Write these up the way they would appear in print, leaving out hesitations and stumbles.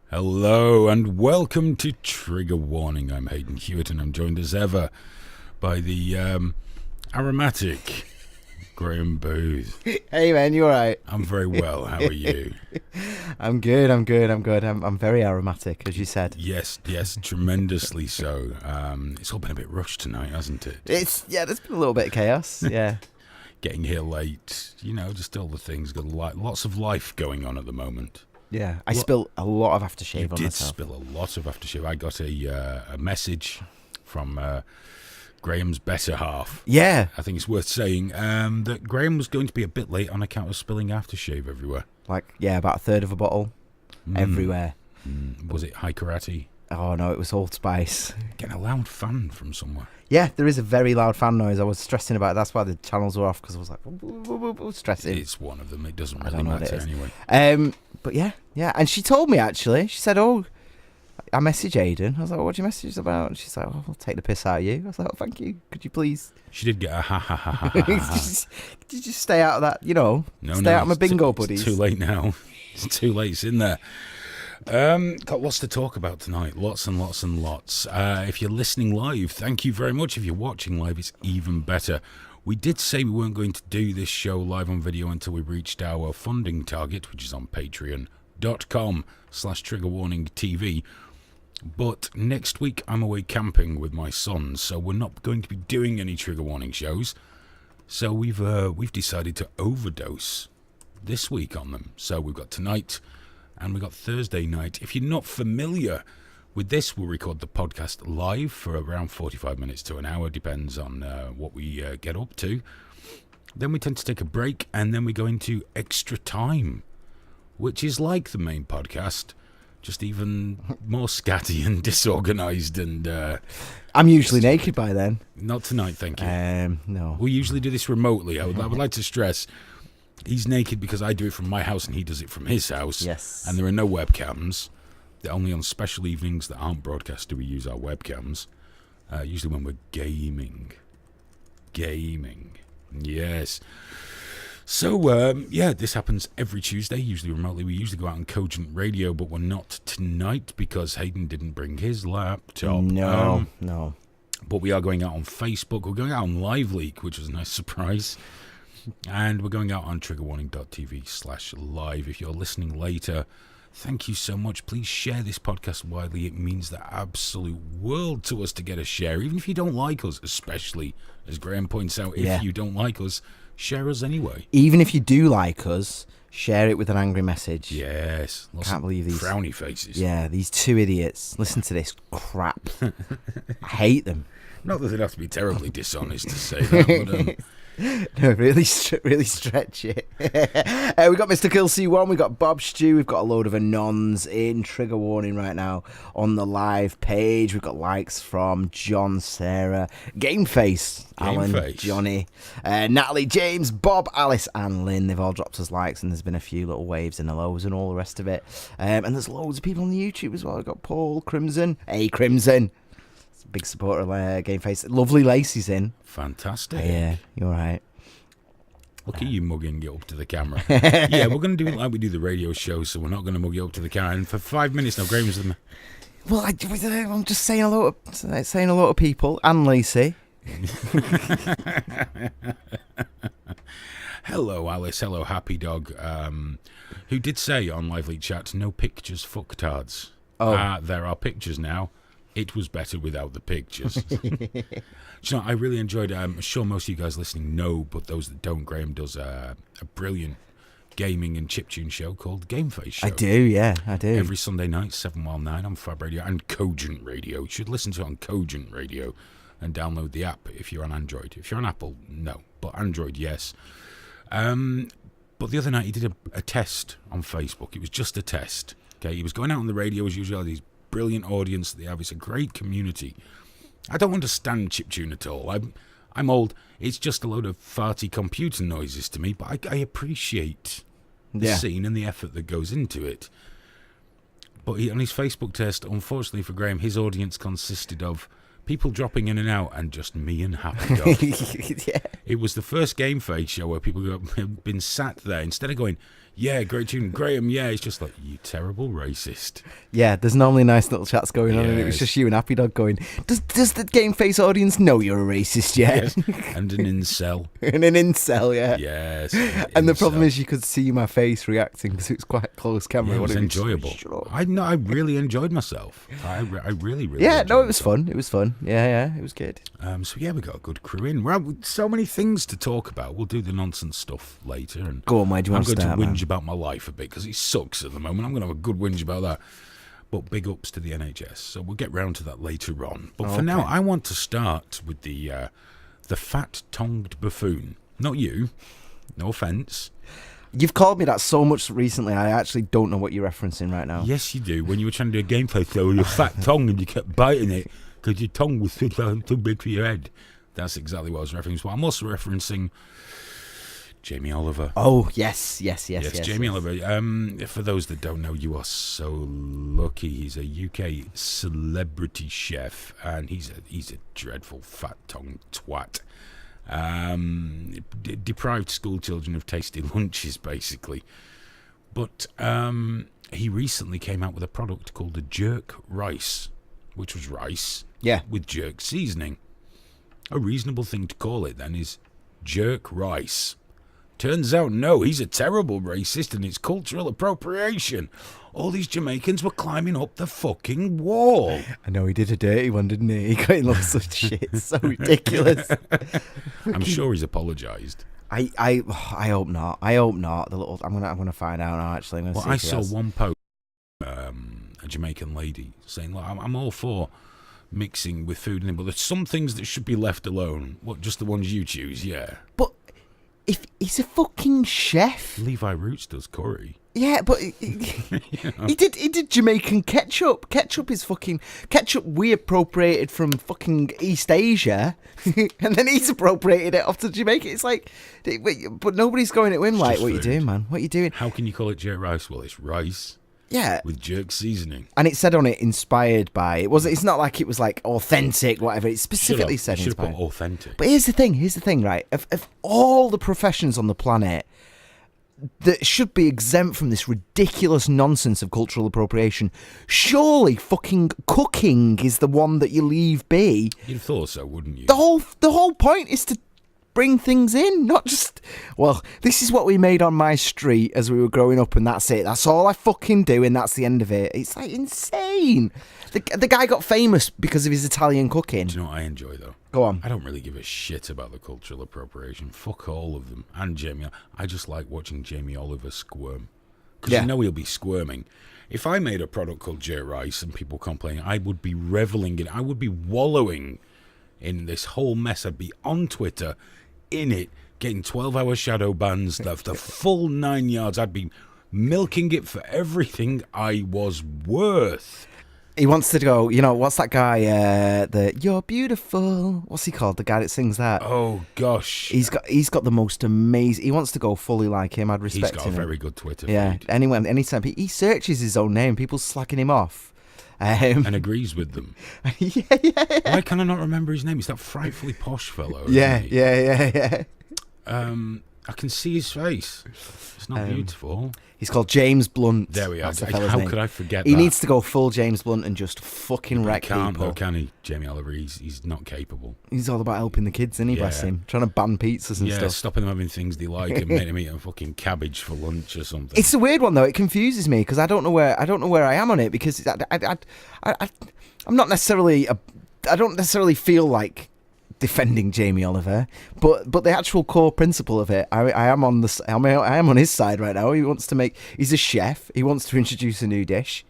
Hello and welcome to Trigger Warning. I'm Hayden Hewitt and I'm joined as ever by the aromatic Graham Booth. Hey man, you alright? I'm very well. How are you? I'm good. I'm very aromatic, as you said. Yes, tremendously so. It's all been a bit rushed tonight, hasn't it? There's been a little bit of chaos. Yeah. Getting here late, just all the things. Got lots of life going on at the moment. Yeah, I spilled a lot of aftershave on myself. You did spill a lot of aftershave. I got a message from Graham's better half. Yeah. I think it's worth saying that Graham was going to be a bit late on account of spilling aftershave everywhere. About a third of a bottle everywhere. Was it high karate? Oh no, it was Old Spice. Getting a loud fan from somewhere. Yeah, there is a very loud fan noise. I was stressing about it. That's why the channels were off, because I was like, stressing. It's one of them. It doesn't really matter anyway. But yeah. And she told me, actually. She said, I messaged Aiden. I was like, what do you message about? And she's like, I'll take the piss out of you. I was like, thank you. Could you please? She did get a ha ha ha ha ha. Did you just stay out of that, stay out of my bingo buddies? It's too late now. It's too late. It's in there. Got lots to talk about tonight. Lots and lots and lots. If you're listening live, thank you very much. If you're watching live, it's even better. We did say we weren't going to do this show live on video until we reached our funding target, which is on patreon.com/triggerwarningtv. But next week I'm away camping with my sons, so we're not going to be doing any trigger warning shows. So we've decided to overdose this week on them. So we've got tonight and we've got Thursday night. If you're not familiar with this, we'll record the podcast live for around 45 minutes to an hour, depends on what we get up to. Then we tend to take a break, and then we go into extra time, which is like the main podcast, just even more scatty and disorganised. And I'm usually naked by then. Not tonight, thank you. No. We usually do this remotely. I would like to stress, he's naked because I do it from my house and he does it from his house. Yes. And there are no webcams. They're only on special evenings that aren't broadcast do we use our webcams. Usually when we're gaming. Yes. So, this happens every Tuesday, usually remotely. We usually go out on Cogent Radio, but we're not tonight because Hayden didn't bring his laptop. No. But we are going out on Facebook. We're going out on LiveLeak, which was a nice surprise. And we're going out on triggerwarning.tv/live. If you're listening later, thank you so much. Please share this podcast widely. It means the absolute world to us to get a share, even if you don't like us, especially, as Graham points out, if you don't like us, share us anyway. Even if you do like us, share it with an angry message. Yes. Can't believe these frowny faces. Yeah, these two idiots. Listen to this crap. I hate them. Not that they'd have to be terribly dishonest to say that, but... No, really stretch it. We got Mr. Kill C1, we got Bob Stew, we've got a load of Anons in Trigger Warning right now on the live page. We've got likes from John, Sarah, Gameface, Alan, Johnny, Natalie, James, Bob, Alice and Lynn. They've all dropped us likes, and there's been a few little waves and hellos and all the rest of it. And there's loads of people on the YouTube as well. We've got Paul Crimson. Hey, Crimson. Big supporter of Gameface. Lovely Lacey's in. Fantastic. Yeah, you're right. Look at you mugging it up to the camera. Yeah, we're going to do it like we do the radio show, so we're not going to mug it up to the camera. And for 5 minutes now, Graham's... Well, I'm just saying hello to people. And Lacey. Hello, Alice. Hello, Happy Dog. Who did say on Lively Chat, no pictures, fucktards. There are pictures now. It was better without the pictures. I really enjoyed it. I'm sure most of you guys listening know, but those that don't, Graham does a brilliant gaming and chiptune show called Gameface Show. I do. Every Sunday night, 7 while 9 on Fab Radio and Cogent Radio. You should listen to it on Cogent Radio and download the app if you're on Android. If you're on Apple, no. But Android, yes. But the other night he did a test on Facebook. It was just a test. Okay, he was going out on the radio as usual. These brilliant audience that they have. It's a great community. I don't understand chiptune at all. I'm old. It's just a load of farty computer noises to me, but I appreciate the scene and the effort that goes into it. But on his Facebook test, unfortunately for Graham, his audience consisted of people dropping in and out and just me and Happy Dog. It was the first Game Face show where people have been sat there, instead of going, Yeah, great tune. Graham, yeah, it's just like, you terrible racist. Yeah, there's normally nice little chats going on, and it was just you and Happy Dog going, does the Game Face audience know you're a racist yet? Yes. And an incel. And an incel, yeah. Yes. And the problem is you could see my face reacting because it was quite close camera. Yeah, it was enjoyable. I really enjoyed myself. I really enjoyed it was myself. fun. It was fun. Yeah, it was good. So yeah, we got a good crew in. We're with so many things to talk about. We'll do the nonsense stuff later. And go on, where do you want to start? I'm going to whinge about my life a bit because it sucks at the moment. I'm going to have a good whinge about that. But big ups to the NHS. So we'll get round to that later on. But for now, I want to start with the fat-tongued buffoon. Not you. No offence. You've called me that so much recently, I actually don't know what you're referencing right now. Yes, you do. When you were trying to do a game play show with your fat tongue and you kept biting it because your tongue was too big for your head. That's exactly what I was referencing. But I'm also referencing Jamie Oliver. Oh, yes, Jamie Oliver. For those that don't know, you are so lucky. He's a UK celebrity chef, and he's a dreadful fat-tongued twat. Deprived school children of tasty lunches, basically. But he recently came out with a product called a jerk rice, which was rice with jerk seasoning. A reasonable thing to call it, then, is jerk rice. Turns out, no, he's a terrible racist and it's cultural appropriation. All these Jamaicans were climbing up the fucking wall. I know, he did a dirty one, didn't he? He got in lots of shit. It's so ridiculous. I'm sure he's apologised. I hope not. I hope not. I'm gonna find out now. Actually, I saw one post, a Jamaican lady saying, "Look, I'm all for mixing with food, but there's some things that should be left alone. What, just the ones you choose? Yeah." But if he's a fucking chef, Levi Roots does curry. Yeah, but he did Jamaican ketchup. Ketchup is fucking ketchup. We appropriated from fucking East Asia, and then he's appropriated it off to Jamaica. It's like, but nobody's going at him like, "What you doing, man? What you doing?" How can you call it jerk rice? Well, it's rice. Yeah, with jerk seasoning. And it said on it inspired by. It's not like it was like authentic, whatever. It specifically said inspired. Should have put authentic. But here's the thing, right? Of all the professions on the planet that should be exempt from this ridiculous nonsense of cultural appropriation, surely fucking cooking is the one that you leave be. You'd have thought so, wouldn't you? The whole point is to bring things in, not just, well, this is what we made on my street as we were growing up, and that's it. That's all I fucking do, and that's the end of it. It's like insane. The guy got famous because of his Italian cooking. Do you know what I enjoy, though? Go on. I don't really give a shit about the cultural appropriation. Fuck all of them. And Jamie. I just like watching Jamie Oliver squirm. Because you know he'll be squirming. If I made a product called jerk rice and people complaining, I would be reveling in it. I would be wallowing in this whole mess. I'd be on Twitter, in it, getting 12-hour shadow bans, the full 9 yards. I'd be milking it for everything I was worth. He wants to go, what's that guy, You're Beautiful, what's he called, the guy that sings that? Oh, gosh. He's got the most amazing, he wants to go fully like him, I'd respect him. He's got a very good Twitter feed. Anytime, he searches his own name, people slacking him off. And agrees with them. Yeah. Why can I not remember his name? He's that frightfully posh fellow. Yeah. I can see his face. It's not beautiful. He's called James Blunt. There we are. How could I forget that? He needs to go full James Blunt and just fucking wreck people. He can't, though, can he? Jamie Oliver, he's not capable. He's all about helping the kids, isn't he? Yeah. Bless him. Trying to ban pizzas and stuff. Yeah, stopping them having things they like and making them eat a fucking cabbage for lunch or something. It's a weird one, though. It confuses me because I don't know where I am on it, because I'm not necessarily I don't necessarily feel like defending Jamie Oliver, but the actual core principle of it, I am on his side right now. He's a chef. He wants to introduce a new dish.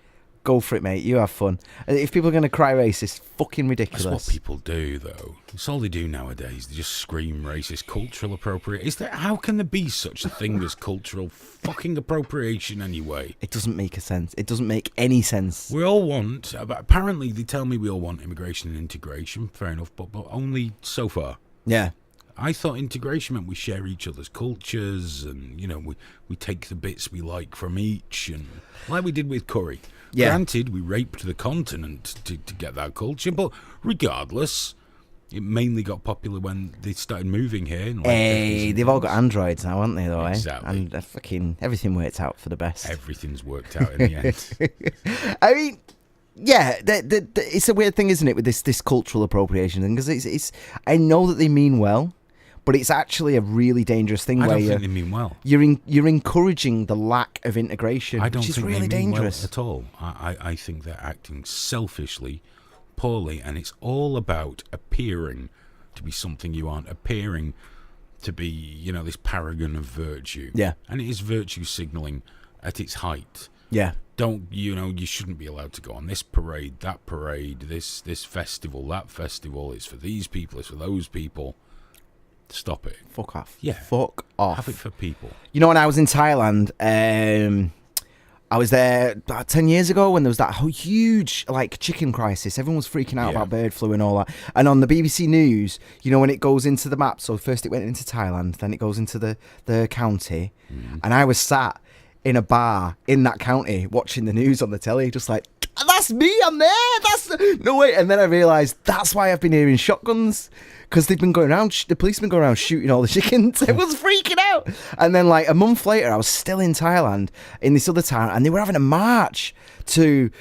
Go for it, mate. You have fun. If people are going to cry racist, fucking ridiculous. That's what people do, though. It's all they do nowadays. They just scream racist, cultural appropriation. How can there be such a thing as cultural fucking appropriation anyway? It doesn't make sense. It doesn't make any sense. We all want, apparently they tell me we all want immigration and integration. Fair enough, but only so far. Yeah. I thought integration meant we share each other's cultures and, we take the bits we like from each, and like we did with curry. Yeah. Granted, we raped the continent to get that culture, but regardless, It mainly got popular when they started moving here. In like Hey, they've all got Androids now, haven't they, though, Exactly. And fucking everything worked out for the best. Everything's worked out in the end. I mean, yeah, it's a weird thing, isn't it, with this cultural appropriation thing? Because it's I know that they mean well, but it's actually a really dangerous thing. I where don't think they mean well. You're encouraging the lack of integration, I don't which is think really they mean dangerous. well at all. I think they're acting selfishly, poorly, and it's all about appearing to be something you aren't, appearing to be, this paragon of virtue. Yeah. And it is virtue signalling at its height. Yeah. You shouldn't be allowed to go on this parade, that parade, this festival, that festival. It's for these people, it's for those people. Stop it. Fuck off. Yeah. Fuck off. Have it for people. When I was in Thailand, I was there about 10 years ago when there was that huge chicken crisis. Everyone was freaking out about bird flu and all that. And on the BBC News, when it goes into the map, so first it went into Thailand, then it goes into the county. And I was sat in a bar in that county watching the news on the telly, just like, that's me, I'm there. No way. And then I realised that's why I've been hearing shotguns. Because they've been going around, the police have been going around shooting all the chickens. Everyone's freaking out. And then a month later, I was still in Thailand, in this other town, and they were having a march to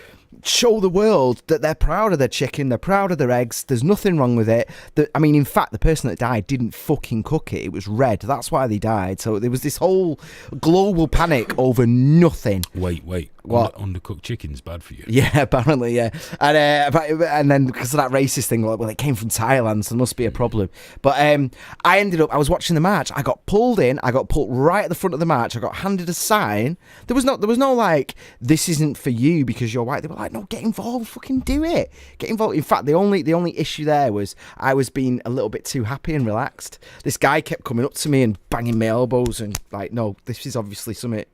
show the world that they're proud of their chicken, they're proud of their eggs, there's nothing wrong with it. In fact, the person that died didn't fucking cook it. It was red. That's why they died. So there was this whole global panic over nothing. Wait. What? Undercooked chicken's bad for you. Yeah, apparently, yeah. And then because of that racist thing, it came from Thailand, so there must be a problem. But I was watching the march. I got pulled in. I got put right at the front of the march. I got handed a sign. There was no this isn't for you because you're white. They were like, no, get involved, fucking do it. Get involved. In fact, the only issue there was I was being a little bit too happy and relaxed. This guy kept coming up to me and banging my elbows and no, this is obviously something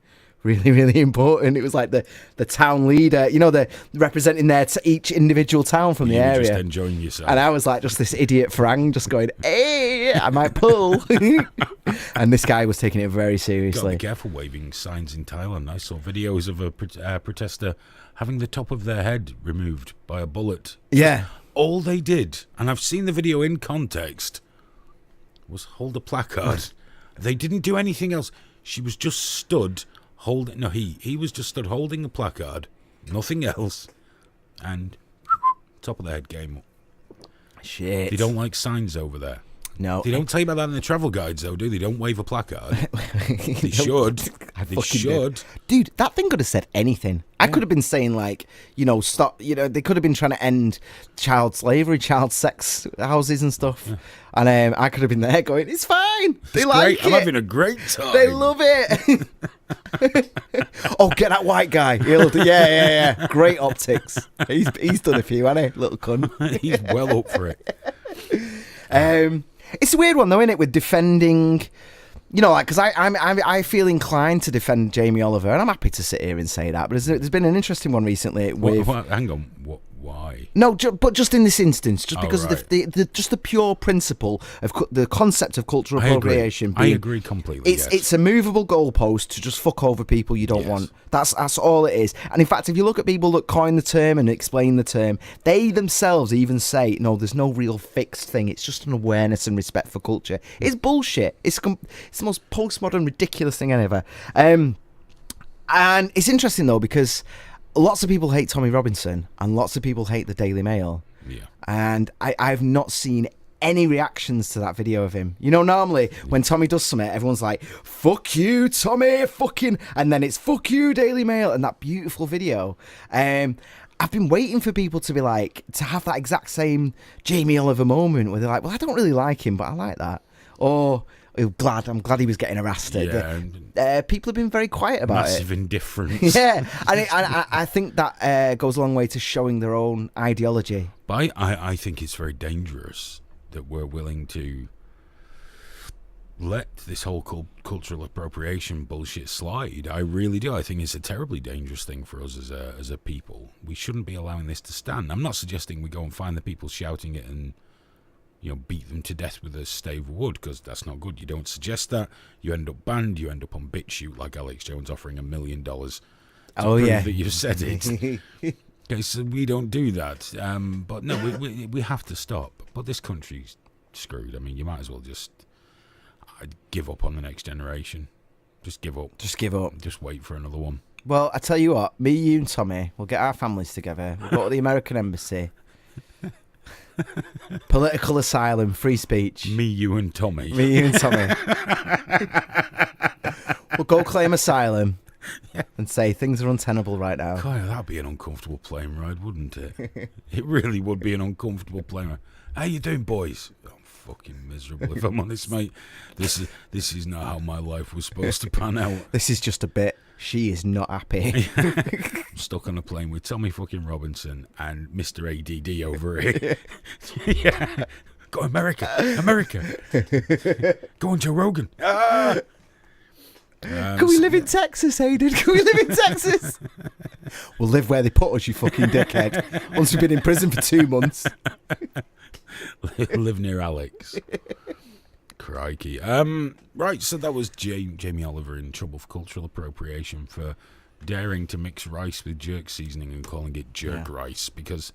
really, really important. It was like the town leader, they're representing each individual town from the area. Just enjoying yourself. And I was like just this idiot Farang just going, hey, I might pull. And this guy was taking it very seriously. Got to be careful waving signs in Thailand. I saw videos of a protester having the top of their head removed by a bullet. Yeah. All they did, and I've seen the video in context, was hold a placard. They didn't do anything else. She was just stood holding. No, he was just stood holding a placard, nothing else, and top of the head game up. Shit. They don't like signs over there. No. They don't tell you about that in the travel guides, though, do they? They don't wave a placard. They should. They should. Dude, that thing could have said anything. I could have been saying, stop. They could have been trying to end child slavery, child sex houses and stuff. Yeah. And I could have been there going, it's fine. They like it. I'm having a great time. They love it. Oh, get that white guy. Yeah. Great optics. He's done a few, hasn't he? Little cunt. He's well up for it. It's a weird one, though, isn't it, with defending... because I feel inclined to defend Jamie Oliver, and I'm happy to sit here and say that, but there's been an interesting one recently with... Hang on, why? No, but just in this instance, just because right. of the pure principle of the concept of cultural appropriation. I agree completely. It's a movable goalpost to just fuck over people you don't want. That's all it is. And in fact, if you look at people that coin the term and explain the term, they themselves even say, no, there's no real fixed thing. It's just an awareness and respect for culture. It's bullshit. It's the most postmodern, ridiculous thing ever. And it's interesting though because lots of people hate Tommy Robinson and lots of people hate the Daily Mail. Yeah. And I've not seen any reactions to that video of him. Normally when Tommy does something, everyone's like, fuck you, Tommy, fucking... And then it's, fuck you, Daily Mail. And that beautiful video. I've been waiting for people to be like, to have that exact same Jamie Oliver moment where they're like, well, I don't really like him, but I like that. Or... I'm glad he was getting arrested. Yeah. People have been very quiet about Massive indifference. Yeah, and I think that goes a long way to showing their own ideology. But I think it's very dangerous that we're willing to let this whole cultural appropriation bullshit slide. I really do. I think it's a terribly dangerous thing for us as a people. We shouldn't be allowing this to stand. I'm not suggesting we go and find the people shouting it and beat them to death with a stave of wood, because that's not good. You don't suggest that. You end up banned. You end up on BitChute like Alex Jones offering $1 million to prove that you've said it. Okay, so we don't do that. But no, we have to stop. But this country's screwed. I mean, you might as well just give up on the next generation. Just give up. Just give up. Just wait for another one. Well, I tell you what, me, you and Tommy, we'll get our families together. We'll go to the American Embassy. Political asylum, free speech. Me, you and Tommy. Me, you and Tommy. We'll go claim asylum and say things are untenable right now. God, that'd be an uncomfortable plane ride, wouldn't it? It really would be an uncomfortable plane ride. How you doing, boys? I'm fucking miserable, if I'm honest, mate. This is not how my life was supposed to pan out. This is just a bit. She is not happy. I'm stuck on a plane with Tommy fucking Robinson and Mr. ADD over here. Yeah. Go America. Go on, Joe Rogan. Can we live in Texas, Hayden? Can we live in Texas? We'll live where they put us, you fucking dickhead. Once we've been in prison for 2 months. Live near Alex. Crikey. Right, so that was Jamie Oliver in trouble for cultural appropriation for daring to mix rice with jerk seasoning and calling it jerk rice, because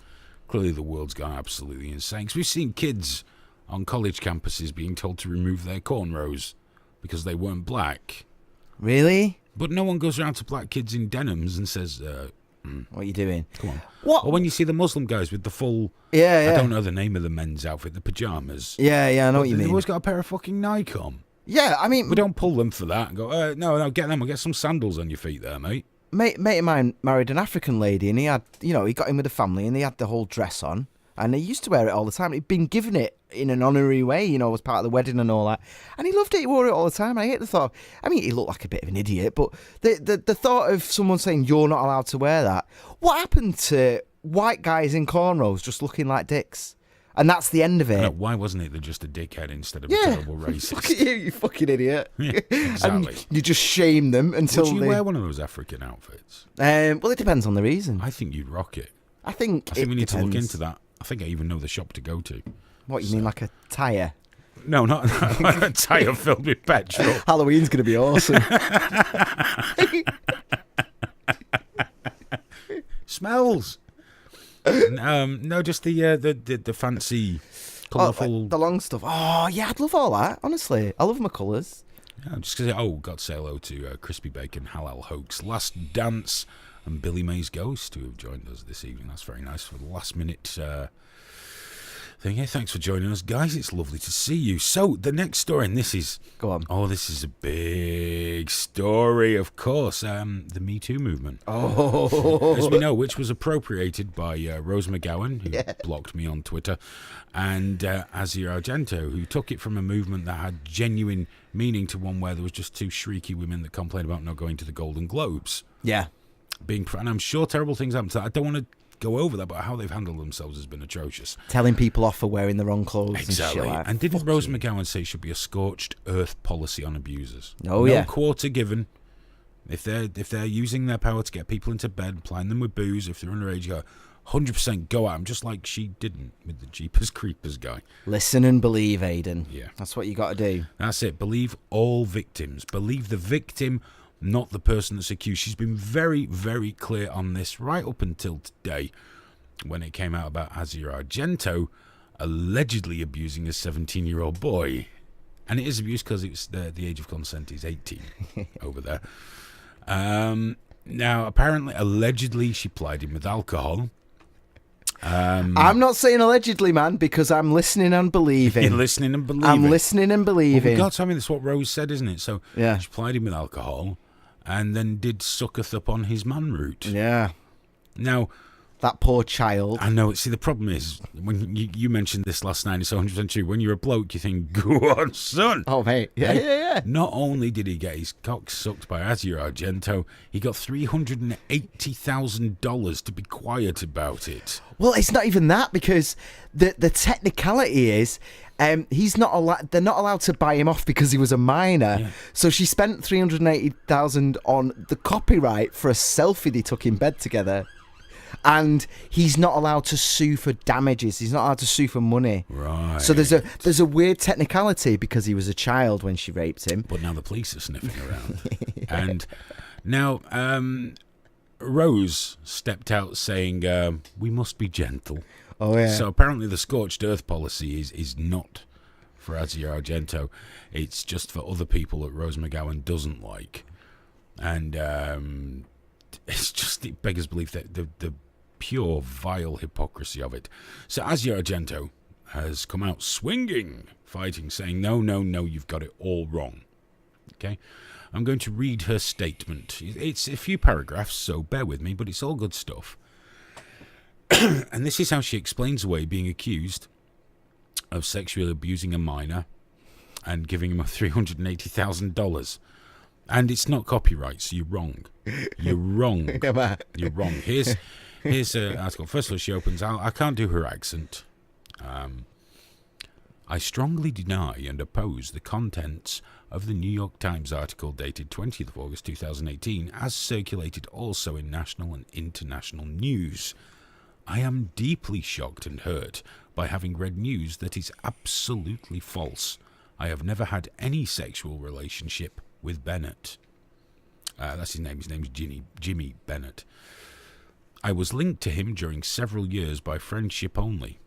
clearly the world's gone absolutely insane. 'Cause we've seen kids on college campuses being told to remove their cornrows because they weren't black. Really? But no one goes around to black kids in denims and says, what are you doing? Come on. What? Or when you see the Muslim guys with the full... Yeah. I don't know the name of the men's outfit, the pyjamas. Yeah, I know what you mean. They've always got a pair of fucking Nike on. Yeah, I mean... We don't pull them for that and go, no, get them. We'll get some sandals on your feet there, mate. Mate of mine married an African lady, and he had, he got in with the family, and he had the whole dress on, and he used to wear it all the time. He'd been given it in an honorary way, as part of the wedding and all that, and he loved it. He wore it all the time. I hate the thought. I mean, he looked like a bit of an idiot, but the thought of someone saying you're not allowed to wear that. What happened to white guys in cornrows just looking like dicks? And that's the end of it. No, why wasn't it just a dickhead instead of a terrible racist? Look at you fucking idiot. Yeah, exactly. And you just shame them until Would you wear one of those African outfits? Well, it depends on the reason. I think you'd rock it. I think we need to look depends. into that. I think I even know the shop to go to. What, you mean like a tyre? No, not a tyre filled with petrol. Halloween's going to be awesome. Smells. No, just the fancy, colourful... Like the long stuff. Oh, yeah, I'd love all that, honestly. I love my colours. Yeah, just because... got to say hello to Crispy Bacon, Halal Hoax, Last Dance, and Billy May's Ghost, who have joined us this evening. That's very nice for the last minute thing here. Thanks for joining us, guys. It's lovely to see you. So, the next story, and this is... Go on. Oh, this is a big story, of course. The Me Too movement. Oh. As we know, which was appropriated by Rose McGowan, who blocked me on Twitter, and Asia Argento, who took it from a movement that had genuine meaning to one where there was just two shrieky women that complained about not going to the Golden Globes. Yeah. And I'm sure terrible things happen to that. I don't want to go over that, but how they've handled themselves has been atrocious. Telling people off for wearing the wrong clothes Exactly. and shit like that. And didn't Rose McGowan say it should be a scorched earth policy on abusers? Oh, no yeah. quarter given. If they're using their power to get people into bed, plying them with booze, if they're underage, go 100% go at them, just like she didn't with the Jeepers Creepers guy. Listen and believe, Aidan. Yeah. That's what you got to do. That's it. Believe all victims. Believe the victim, not the person that's accused. She's been very, very clear on this right up until today, when it came out about Asia Argento allegedly abusing a 17-year-old boy. And it is abuse because it's the age of consent is 18 over there. Now, apparently, allegedly, she plied him with alcohol. I'm not saying allegedly, man, because I'm listening and believing. You're listening and believing. I'm listening and believing. Well, God, tell me that's what Rose said, isn't it? So yeah. She plied him with alcohol and then did sucketh upon his man route. Yeah. Now, that poor child. I know. See, the problem is, when you mentioned this last night, it's 100% true. When you're a bloke, you think, go on, son. Oh, mate. Yeah. Not only did he get his cock sucked by Asia Argento, he got $380,000 to be quiet about it. Well, it's not even that, because the technicality is he's not allowed. They're not allowed to buy him off because he was a minor. Yeah. So she spent $380,000 on the copyright for a selfie they took in bed together. And he's not allowed to sue for damages. He's not allowed to sue for money. Right. So there's a weird technicality because he was a child when she raped him. But now the police are sniffing around. And now Rose stepped out saying, we must be gentle. Oh, yeah. So apparently the scorched earth policy is not for Asia Argento. It's just for other people that Rose McGowan doesn't like. And it beggars belief that the pure, vile hypocrisy of it. So Asia Argento has come out swinging, fighting, saying, no, you've got it all wrong. Okay? I'm going to read her statement. It's a few paragraphs, so bear with me, but it's all good stuff. And this is how she explains away being accused of sexually abusing a minor and giving him $380,000. And it's not copyright, so you're wrong. You're wrong. You're wrong. Here's an article. First of all, she opens, I can't do her accent. I strongly deny and oppose the contents of the New York Times article dated 20th of August 2018, as circulated also in national and international news. I am deeply shocked and hurt by having read news that is absolutely false. I have never had any sexual relationship with Bennett. That's his name. His name's Jimmy Bennett. I was linked to him during several years by friendship only,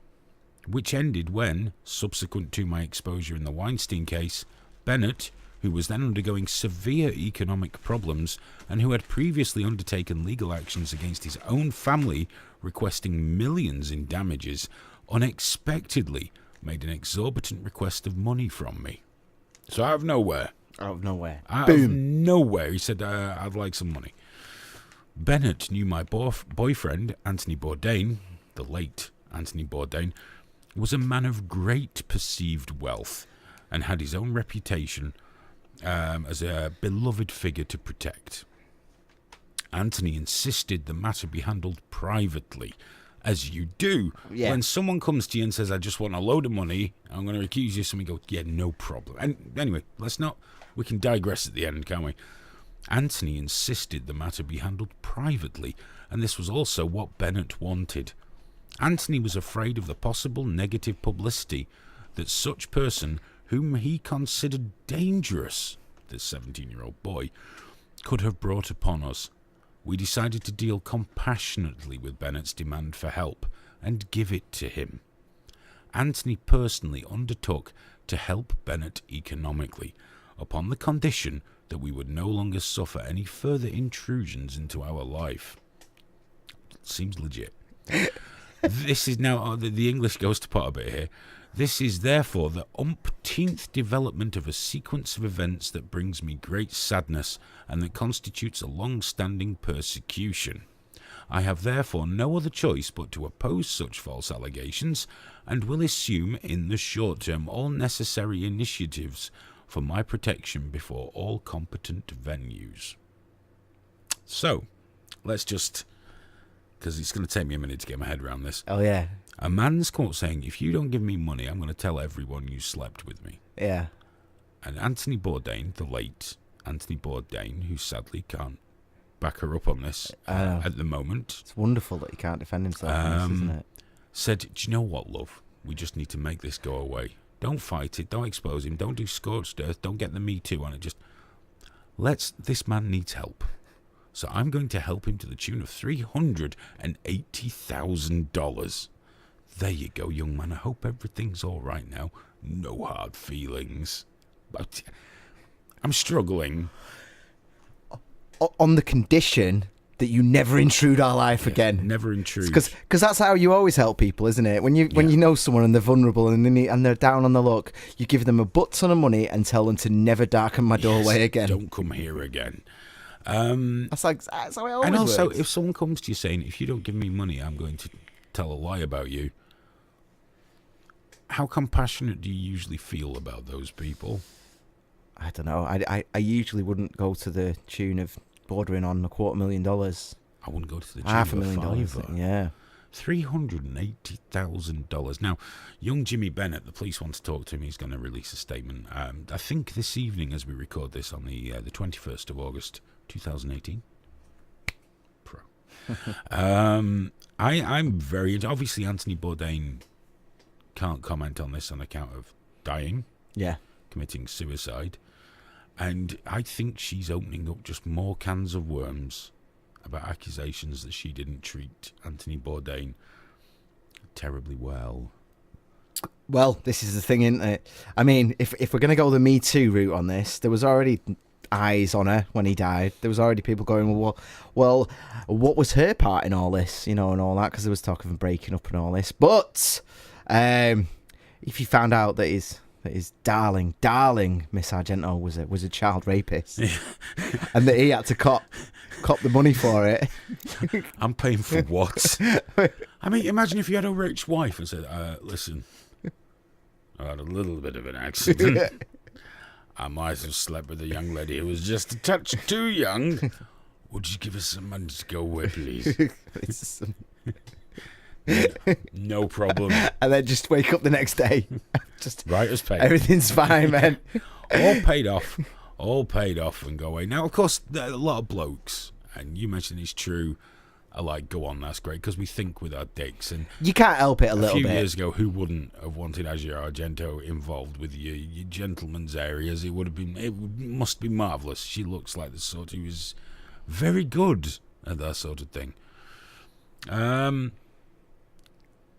which ended when, subsequent to my exposure in the Weinstein case, Bennett, who was then undergoing severe economic problems and who had previously undertaken legal actions against his own family, requesting millions in damages, unexpectedly made an exorbitant request of money from me. So out of nowhere. Out of nowhere. Out Boom. of nowhere, he said, I'd like some money. Bennett knew my boyfriend, Anthony Bourdain, the late Anthony Bourdain, was a man of great perceived wealth and had his own reputation as a beloved figure to protect. Anthony insisted the matter be handled privately, as you do. Yeah. When someone comes to you and says, I just want a load of money, I'm going to accuse you of something, go, yeah, no problem. And anyway, we can digress at the end, can't we? Anthony insisted the matter be handled privately, and this was also what Bennett wanted. Anthony was afraid of the possible negative publicity that such person, whom he considered dangerous, this 17-year-old boy, could have brought upon us. We decided to deal compassionately with Bennett's demand for help and give it to him. Anthony personally undertook to help Bennett economically, upon the condition that we would no longer suffer any further intrusions into our life. Seems legit. This is now, the English goes to pot a bit here. This is therefore the umpteenth development of a sequence of events that brings me great sadness and that constitutes a long-standing persecution. I have therefore no other choice but to oppose such false allegations and will assume in the short term all necessary initiatives for my protection before all competent venues. So, let's just, because it's going to take me a minute to get my head around this. Oh, yeah. A man's caught saying, if you don't give me money, I'm going to tell everyone you slept with me. Yeah. And Anthony Bourdain, the late Anthony Bourdain, who sadly can't back her up on this at the moment. It's wonderful that he can't defend himself on this, isn't it? Said, do you know what, love? We just need to make this go away. Don't fight it. Don't expose him. Don't do scorched earth. Don't get the Me Too on it. Just this man needs help. So I'm going to help him to the tune of $380,000. There you go, young man. I hope everything's all right now. No hard feelings. But I'm struggling. On the condition that you never intrude our life again. Never intrude. Because that's how you always help people, isn't it? When you know someone and they're vulnerable and they're down on the luck, you give them a butt ton of money and tell them to never darken my doorway again. Don't come here again. That's how it always and also, works. if someone comes to you saying, if you don't give me money, I'm going to tell a lie about you, how compassionate do you usually feel about those people? I don't know. I usually wouldn't go to the tune of bordering on $250,000. I wouldn't go to the tune $500,000. Yeah. $380,000. Now, young Jimmy Bennett, the police want to talk to him. He's going to release a statement. I think this evening, as we record this on the 21st of August, 2018. Pro. I'm very... Obviously, Anthony Bourdain can't comment on this on account of dying. Yeah. Committing suicide. And I think she's opening up just more cans of worms. about accusations that she didn't treat Anthony Bourdain terribly well. Well, this is the thing, isn't it? I mean, if we're going to go the Me Too route on this, there was already eyes on her when he died. There was already people going, well, what was her part in all this, and all that, because there was talk of him breaking up and all this. But if you found out that his darling Miss Argento was a child rapist, and that he had to cop the money for it. I'm paying for what? I mean, imagine if you had a rich wife and said, listen, I had a little bit of an accident. I might have slept with a young lady who was just a touch too young. Would you give us some money to go away, please? No problem. And then just wake up the next day. Just right as paid. Everything's fine, man. All paid off and go away. Now, of course, a lot of blokes, and you mentioned it's true, are like, go on, that's great, because we think with our dicks. And you can't help it a little bit. A few years ago, who wouldn't have wanted Asia Argento involved with your gentleman's areas? It must be marvellous. She looks like the sort who is very good at that sort of thing.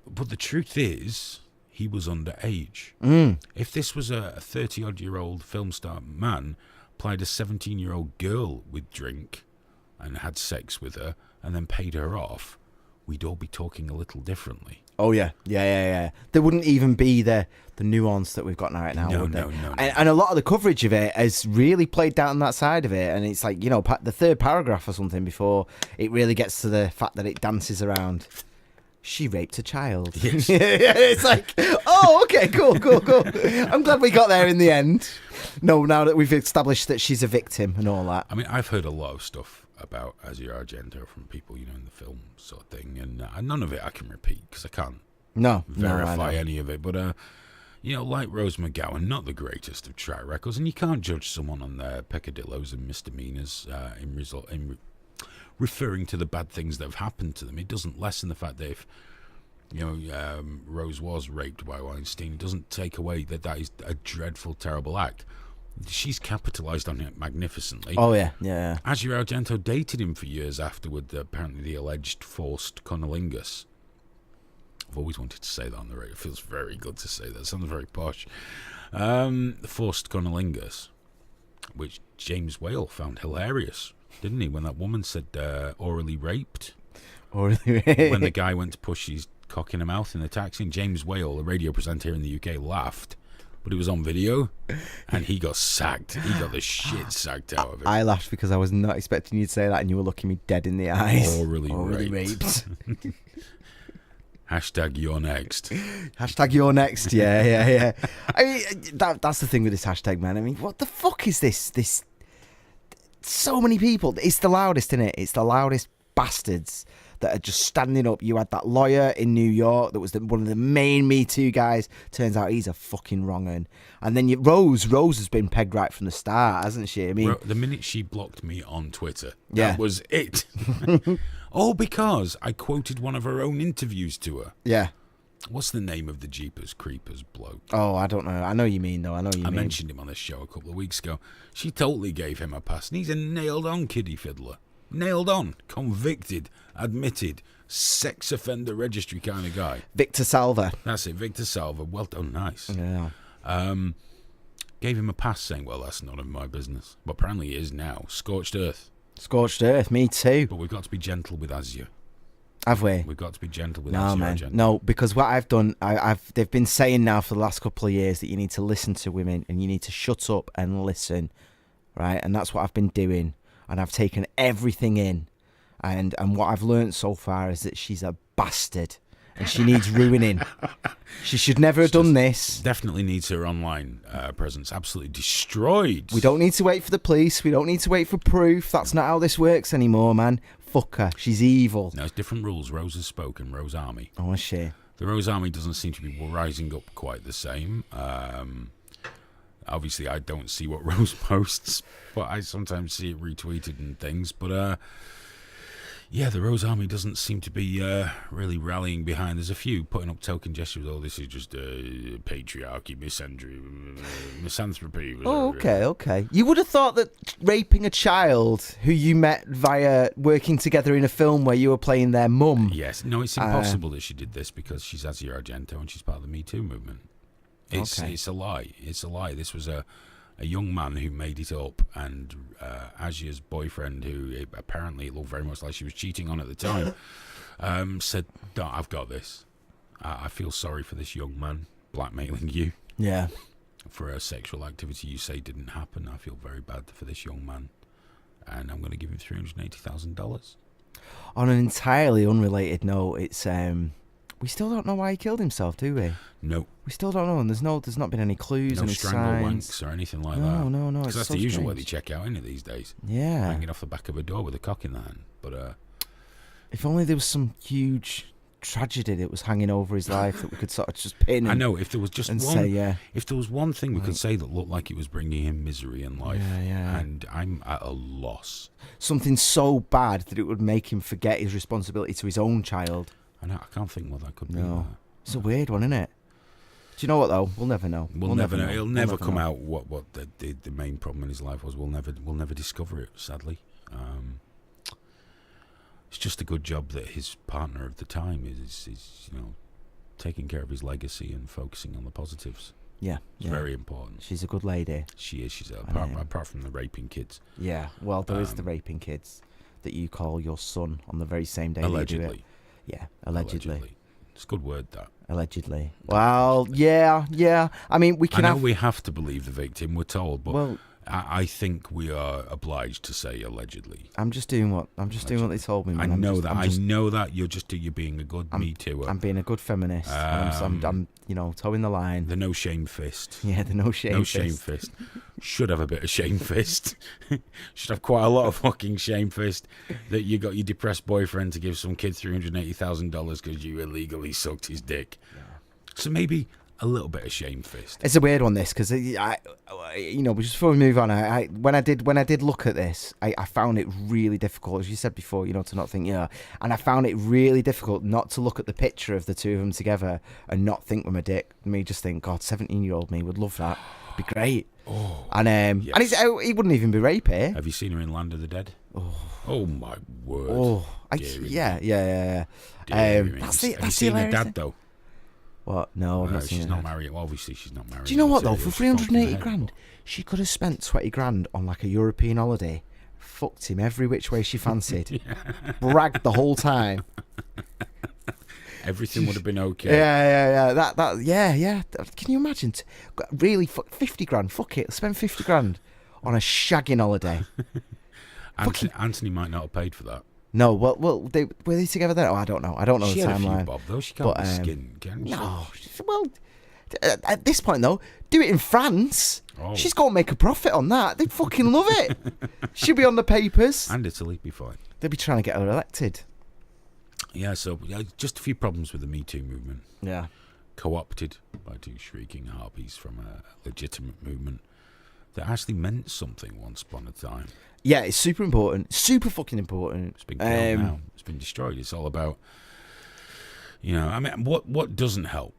But the truth is, he was underage. If this was a 30-odd-year-old film star man plied a 17-year-old girl with drink and had sex with her and then paid her off, we'd all be talking a little differently. Oh, yeah. There wouldn't even be the nuance that we've got right now, would there? No. And a lot of the coverage of it has really played down that side of it. And it's like, the third paragraph or something before it really gets to the fact that it dances around. She raped a child. Yes. It's like, oh, okay, cool. I'm glad we got there in the end. No, now that we've established that she's a victim and all that. I mean, I've heard a lot of stuff about Asia Argento from people, in the film sort of thing, and none of it I can repeat because I can't verify any of it. But, like Rose McGowan, not the greatest of track records, and you can't judge someone on their peccadillos and misdemeanors in referring to the bad things that have happened to them. It doesn't lessen the fact that if Rose was raped by Weinstein, it doesn't take away that is a dreadful, terrible act. She's capitalised on it magnificently. Oh, yeah. Asia Argento dated him for years afterward, apparently the alleged forced cunnilingus. I've always wanted to say that on the radio. It feels very good to say that. It sounds very posh. Forced cunnilingus, which James Whale found hilarious, didn't he, when that woman said orally raped? When the guy went to push his cock in her mouth in the taxi, and James Whale, a radio presenter here in the UK, laughed. But it was on video, and he got sacked. He got the shit sacked out of him. I laughed because I was not expecting you to say that, and you were looking me dead in the eyes. Orally raped. Hashtag you're next. Hashtag you're next. Yeah. I mean, that's the thing with this hashtag, man. I mean, what the fuck is this? So many people. It's the loudest, isn't it? It's the loudest bastards that are just standing up. You had that lawyer in New York that was one of the main Me Too guys. Turns out he's a fucking wrong un. And then Rose has been pegged right from the start, hasn't she? I mean, the minute she blocked me on Twitter, yeah. That was it. All because I quoted one of her own interviews to her. Yeah. What's the name of the Jeepers Creepers bloke? Oh, I don't know. I know you mean, though. I mentioned him on this show a couple of weeks ago. She totally gave him a pass. And he's a nailed-on kiddie fiddler. Nailed on. Convicted. Admitted. Sex offender registry kind of guy. Victor Salva. That's it. Victor Salva. Well done. Nice. Yeah. Gave him a pass saying, well, that's none of my business. But apparently it is now. Scorched earth. Scorched earth. Me too. But we've got to be gentle with Asia. Have we? We've got to be gentle with Asia. Man. No, because what I've done, they've been saying now for the last couple of years that you need to listen to women and you need to shut up and listen, right? And that's what I've been doing. And I've taken everything in. And what I've learned so far is that she's a bastard and she needs ruining. She should never have done this. Definitely needs her online presence absolutely destroyed. We don't need to wait for the police. We don't need to wait for proof. That's not how this works anymore, man. Fuck her. She's evil. No, it's different rules. Rose has spoken. Rose Army. Oh, is she? The Rose Army doesn't seem to be rising up quite the same. Obviously, I don't see what Rose posts, but I sometimes see it retweeted and things. But Yeah, the Rose Army doesn't seem to be really rallying behind. There's a few putting up token gestures. Oh, this is just patriarchy, misanthropy. Oh, okay. You would have thought that raping a child who you met via working together in a film where you were playing their mum. Yes. No, it's impossible that she did this because she's Asia Argento and she's part of the Me Too movement. It's a lie. It's a lie. This was a young man who made it up, and Asia's boyfriend, who apparently looked very much like she was cheating on at the time, said, "No, I've got this. I feel sorry for this young man blackmailing you for a sexual activity you say didn't happen. I feel very bad for this young man, and I'm going to give him $380,000. On an entirely unrelated note, it's we still don't know why he killed himself, do we? No. We still don't know, and there's not been any clues, no any strangle signs. wanks or anything like No. that. Because that's so the usual way strange. they check out, isn't it, these days? Yeah. Hanging off the back of a door with a cock in the hand. But if only there was some huge tragedy that was hanging over his life that we could sort of just pin. I know, if there was just and one, say, if there was one thing we could say that looked like it was bringing him misery in life, Yeah. and I'm at a loss. Something so bad that it would make him forget his responsibility to his own child. I can't think what that could be. No. It's a weird one, isn't it? Do you know what, though? We'll never know. We'll never know. It'll never come know. out what the main problem in his life was. We'll never discover it, sadly. It's just a good job that his partner of the time is taking care of his legacy and focusing on the positives. Yeah. It's very important. She's a good lady. She is. She's apart from the raping kids. Yeah. Well, there is the raping kids that you call your son on the very same day that you do it. Allegedly. Yeah, allegedly. It's a good word, that. Allegedly. Well, yeah. I mean, we can I know we have to believe the victim, we're told, but well, I think we are obliged to say allegedly. I'm just doing what they told me. Man. I know that you're being a good Me Too. I'm being a good feminist. I'm towing the line. The no shame fist. Yeah, the no shame fist. Should have a bit of shame fist. Should have quite a lot of fucking shame fist that you got your depressed boyfriend to give some kid $380,000 because you illegally sucked his dick. Yeah. So maybe a little bit of shame fist. It's a weird one, this, because just before we move on, when I did look at this, I found it really difficult, as you said before, to not think, and I found it really difficult not to look at the picture of the two of them together and not think with my dick. Me just think, God, 17-year-old me would love that. It'd be great. Oh, and yes. And he wouldn't even be rapey. Have you seen her in Land of the Dead? Oh my word. Oh, yeah. That's seen her dad though? What? No, I've not seen she's her not dad. married. Well, obviously, she's not married. Do you know what though? For 380 grand, she could have spent 20 grand on like a European holiday. Fucked him every which way she fancied. Bragged the whole time. Everything would have been okay. Yeah. Can you imagine? Really, 50 grand. Fuck it. Spend 50 grand on a shagging holiday. Anthony might not have paid for that. No, well, were they together then? Oh, I don't know. She the had timeline. a few bob though. She can't be skin, can she? No. Well, at this point though, do it in France. Oh. She's gonna make a profit on that. They fucking love it. She'll be on the papers. And Italy, be fine. They'll be trying to get her elected. Yeah, so just a few problems with the Me Too movement. Yeah. Co-opted by two shrieking harpies from a legitimate movement that actually meant something once upon a time. Yeah, it's super important. Super fucking important. It's been killed now. It's been destroyed. It's all about, what doesn't help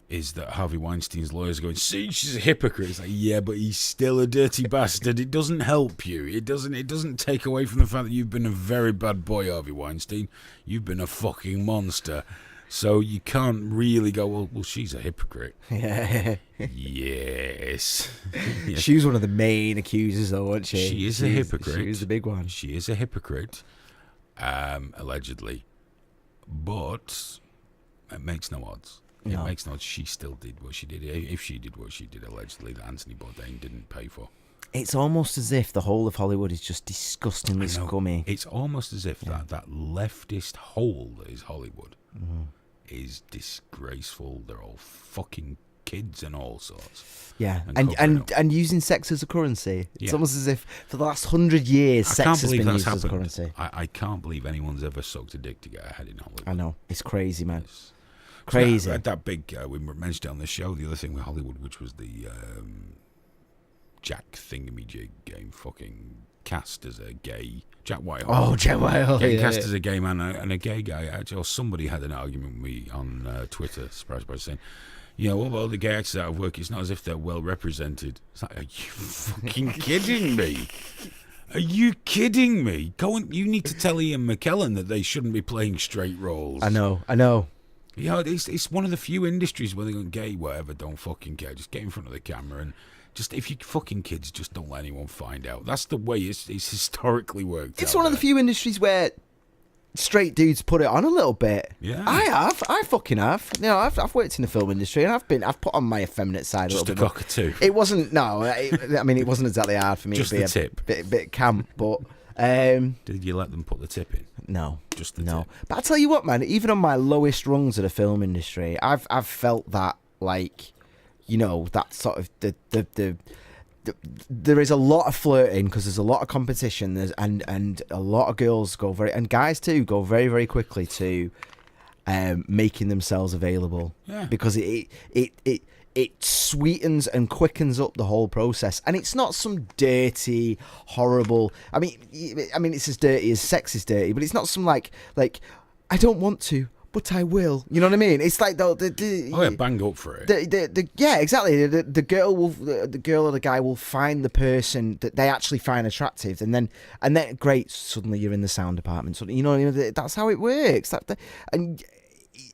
is that Harvey Weinstein's lawyers are going, see, she's a hypocrite. It's like, yeah, but he's still a dirty bastard. It doesn't help you. It doesn't take away from the fact that you've been a very bad boy, Harvey Weinstein. You've been a fucking monster. So you can't really go, well, she's a hypocrite. Yeah. Yes. She was one of the main accusers, though, wasn't she? She is a hypocrite. She was the big one. She is a hypocrite, allegedly. But it makes no odds. No. It makes no odds. She still did what she did. If she did what she did, allegedly, that Anthony Bourdain didn't pay for. It's almost as if the whole of Hollywood is just disgustingly scummy. It's almost as if that leftist hole that is Hollywood is disgraceful. They're all fucking kids and all sorts. Yeah, and using sex as a currency. It's almost as if for the last 100 years, sex has been used as a currency. I can't believe anyone's ever sucked a dick to get ahead in Hollywood. I know. It's crazy, man. Crazy. That big, we mentioned it on the show, the other thing with Hollywood, which was the Jack Thingamajig game fucking cast as a gay. Jack Whitehall. Oh, Jack Whitehall. Getting cast as a gay man and a gay guy. Actually, or somebody had an argument with me on Twitter, surprised by saying, what about the gay actors out of work? It's not as if they're well represented. It's like, are you fucking kidding me? Are you kidding me? You need to tell Ian McKellen that they shouldn't be playing straight roles. I know. It's one of the few industries where they go, gay, whatever, don't fucking care. Just get in front of the camera and just, if you fucking kids, just don't let anyone find out. That's the way it's historically worked. It's one of the few industries where straight dudes put it on a little bit. Yeah, I fucking have. I've worked in the film industry and I've put on my effeminate side just a little bit. Just a cockatoo. It wasn't. No, I mean it wasn't exactly hard for me just to be the tip. bit camp, but. Did you let them put the tip in? No, just the tip. But I tell you what, man. Even on my lowest rungs of the film industry, I've felt that that sort of there is a lot of flirting because there's a lot of competition. And a lot of girls and guys too go very, very quickly to making themselves available. Yeah. Because it sweetens and quickens up the whole process, and it's not some dirty, horrible. I mean, it's as dirty as sex is dirty, but it's not some like I don't want to, but I will. You know what I mean? It's like bang up for it. Yeah, exactly. The girl or the guy will find the person that they actually find attractive, and then great, suddenly you're in the sound department. So that's how it works.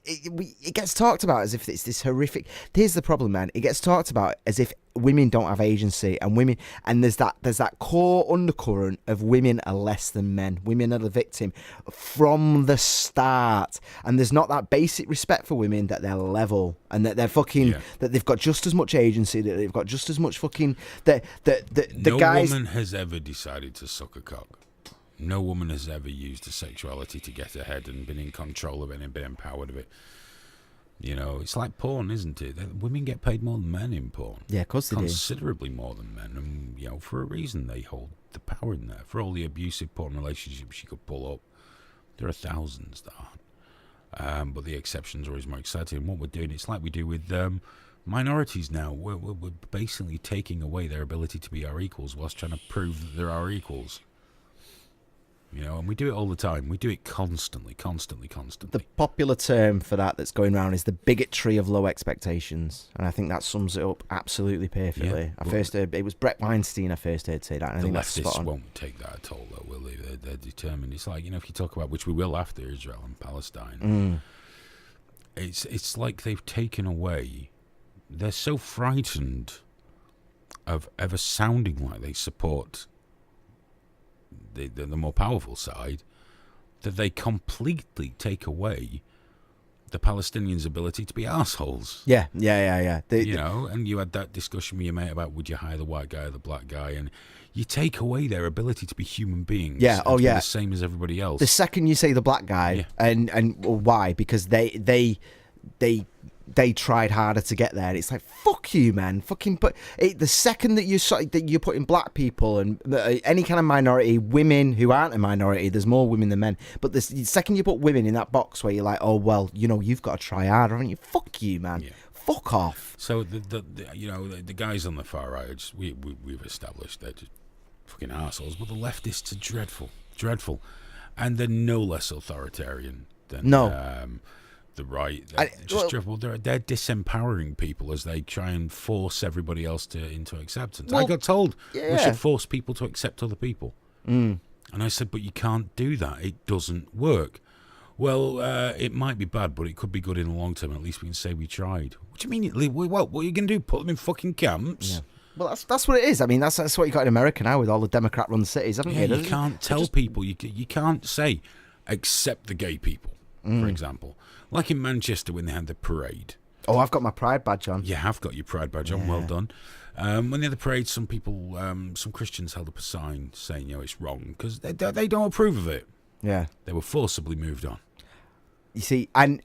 It gets talked about as if it's this horrific. Here's the problem, man. It gets talked about as if women don't have agency, and there's that core undercurrent of women are less than men. Women are the victim from the start, and there's not that basic respect for women that they're level and that they're fucking that they've got just as much agency, that they've got just as much fucking the guys. No woman has ever decided to suck a cock. No woman has ever used her sexuality to get ahead and been in control of it and been empowered of it. It's like porn, isn't it? Women get paid more than men in porn. Yeah, of course they do. Considerably more than men. And, for a reason, they hold the power in there. For all the abusive porn relationships you could pull up, there are thousands that aren't. But the exceptions are always more exciting. And what we're doing, it's like we do with minorities now. We're basically taking away their ability to be our equals whilst trying to prove that they're our equals. And we do it all the time. We do it constantly. The popular term for that's going around is the bigotry of low expectations, and I think that sums it up absolutely perfectly. I first heard it was Brett Weinstein. I first heard say that. And I think that's spot on. Won't take that at all, though, will they? They're determined. It's like if you talk about, which we will after Israel and Palestine. It's like they've taken away. They're so frightened of ever sounding like they support the more powerful side, that they completely take away the Palestinians' ability to be assholes. Yeah. And you had that discussion with your mate about would you hire the white guy or the black guy, and you take away their ability to be human beings. Yeah, and to be the same as everybody else. The second you say the black guy, and why? Because they tried harder to get there. It's like, fuck you, man. The second that you're putting black people and any kind of minority, women who aren't a minority, there's more women than men. But the second you put women in that box where you're like, oh well, you've got to try harder, haven't you? Fuck you, man. Yeah. Fuck off. So the guys on the far right, we've established they're just fucking assholes. But the leftists are dreadful, and they're no less authoritarian than the right. They're disempowering people as they try and force everybody else into acceptance. I got told we should force people to accept other people. And I said, but you can't do that. It doesn't work. Well, it might be bad, but it could be good in the long term. At least we can say we tried. What do you mean? What are you going to do? Put them in fucking camps? Yeah. Well, that's what it is. I mean, that's what you got in America now with all the Democrat-run cities, haven't you? You can't tell people. You can't say, accept the gay people, for example. Like in Manchester when they had the parade. Oh, I've got my pride badge on. You have got your pride badge on. Well done. When they had the parade, some people, some Christians held up a sign saying, it's wrong because they don't approve of it. Yeah. They were forcibly moved on. You see, and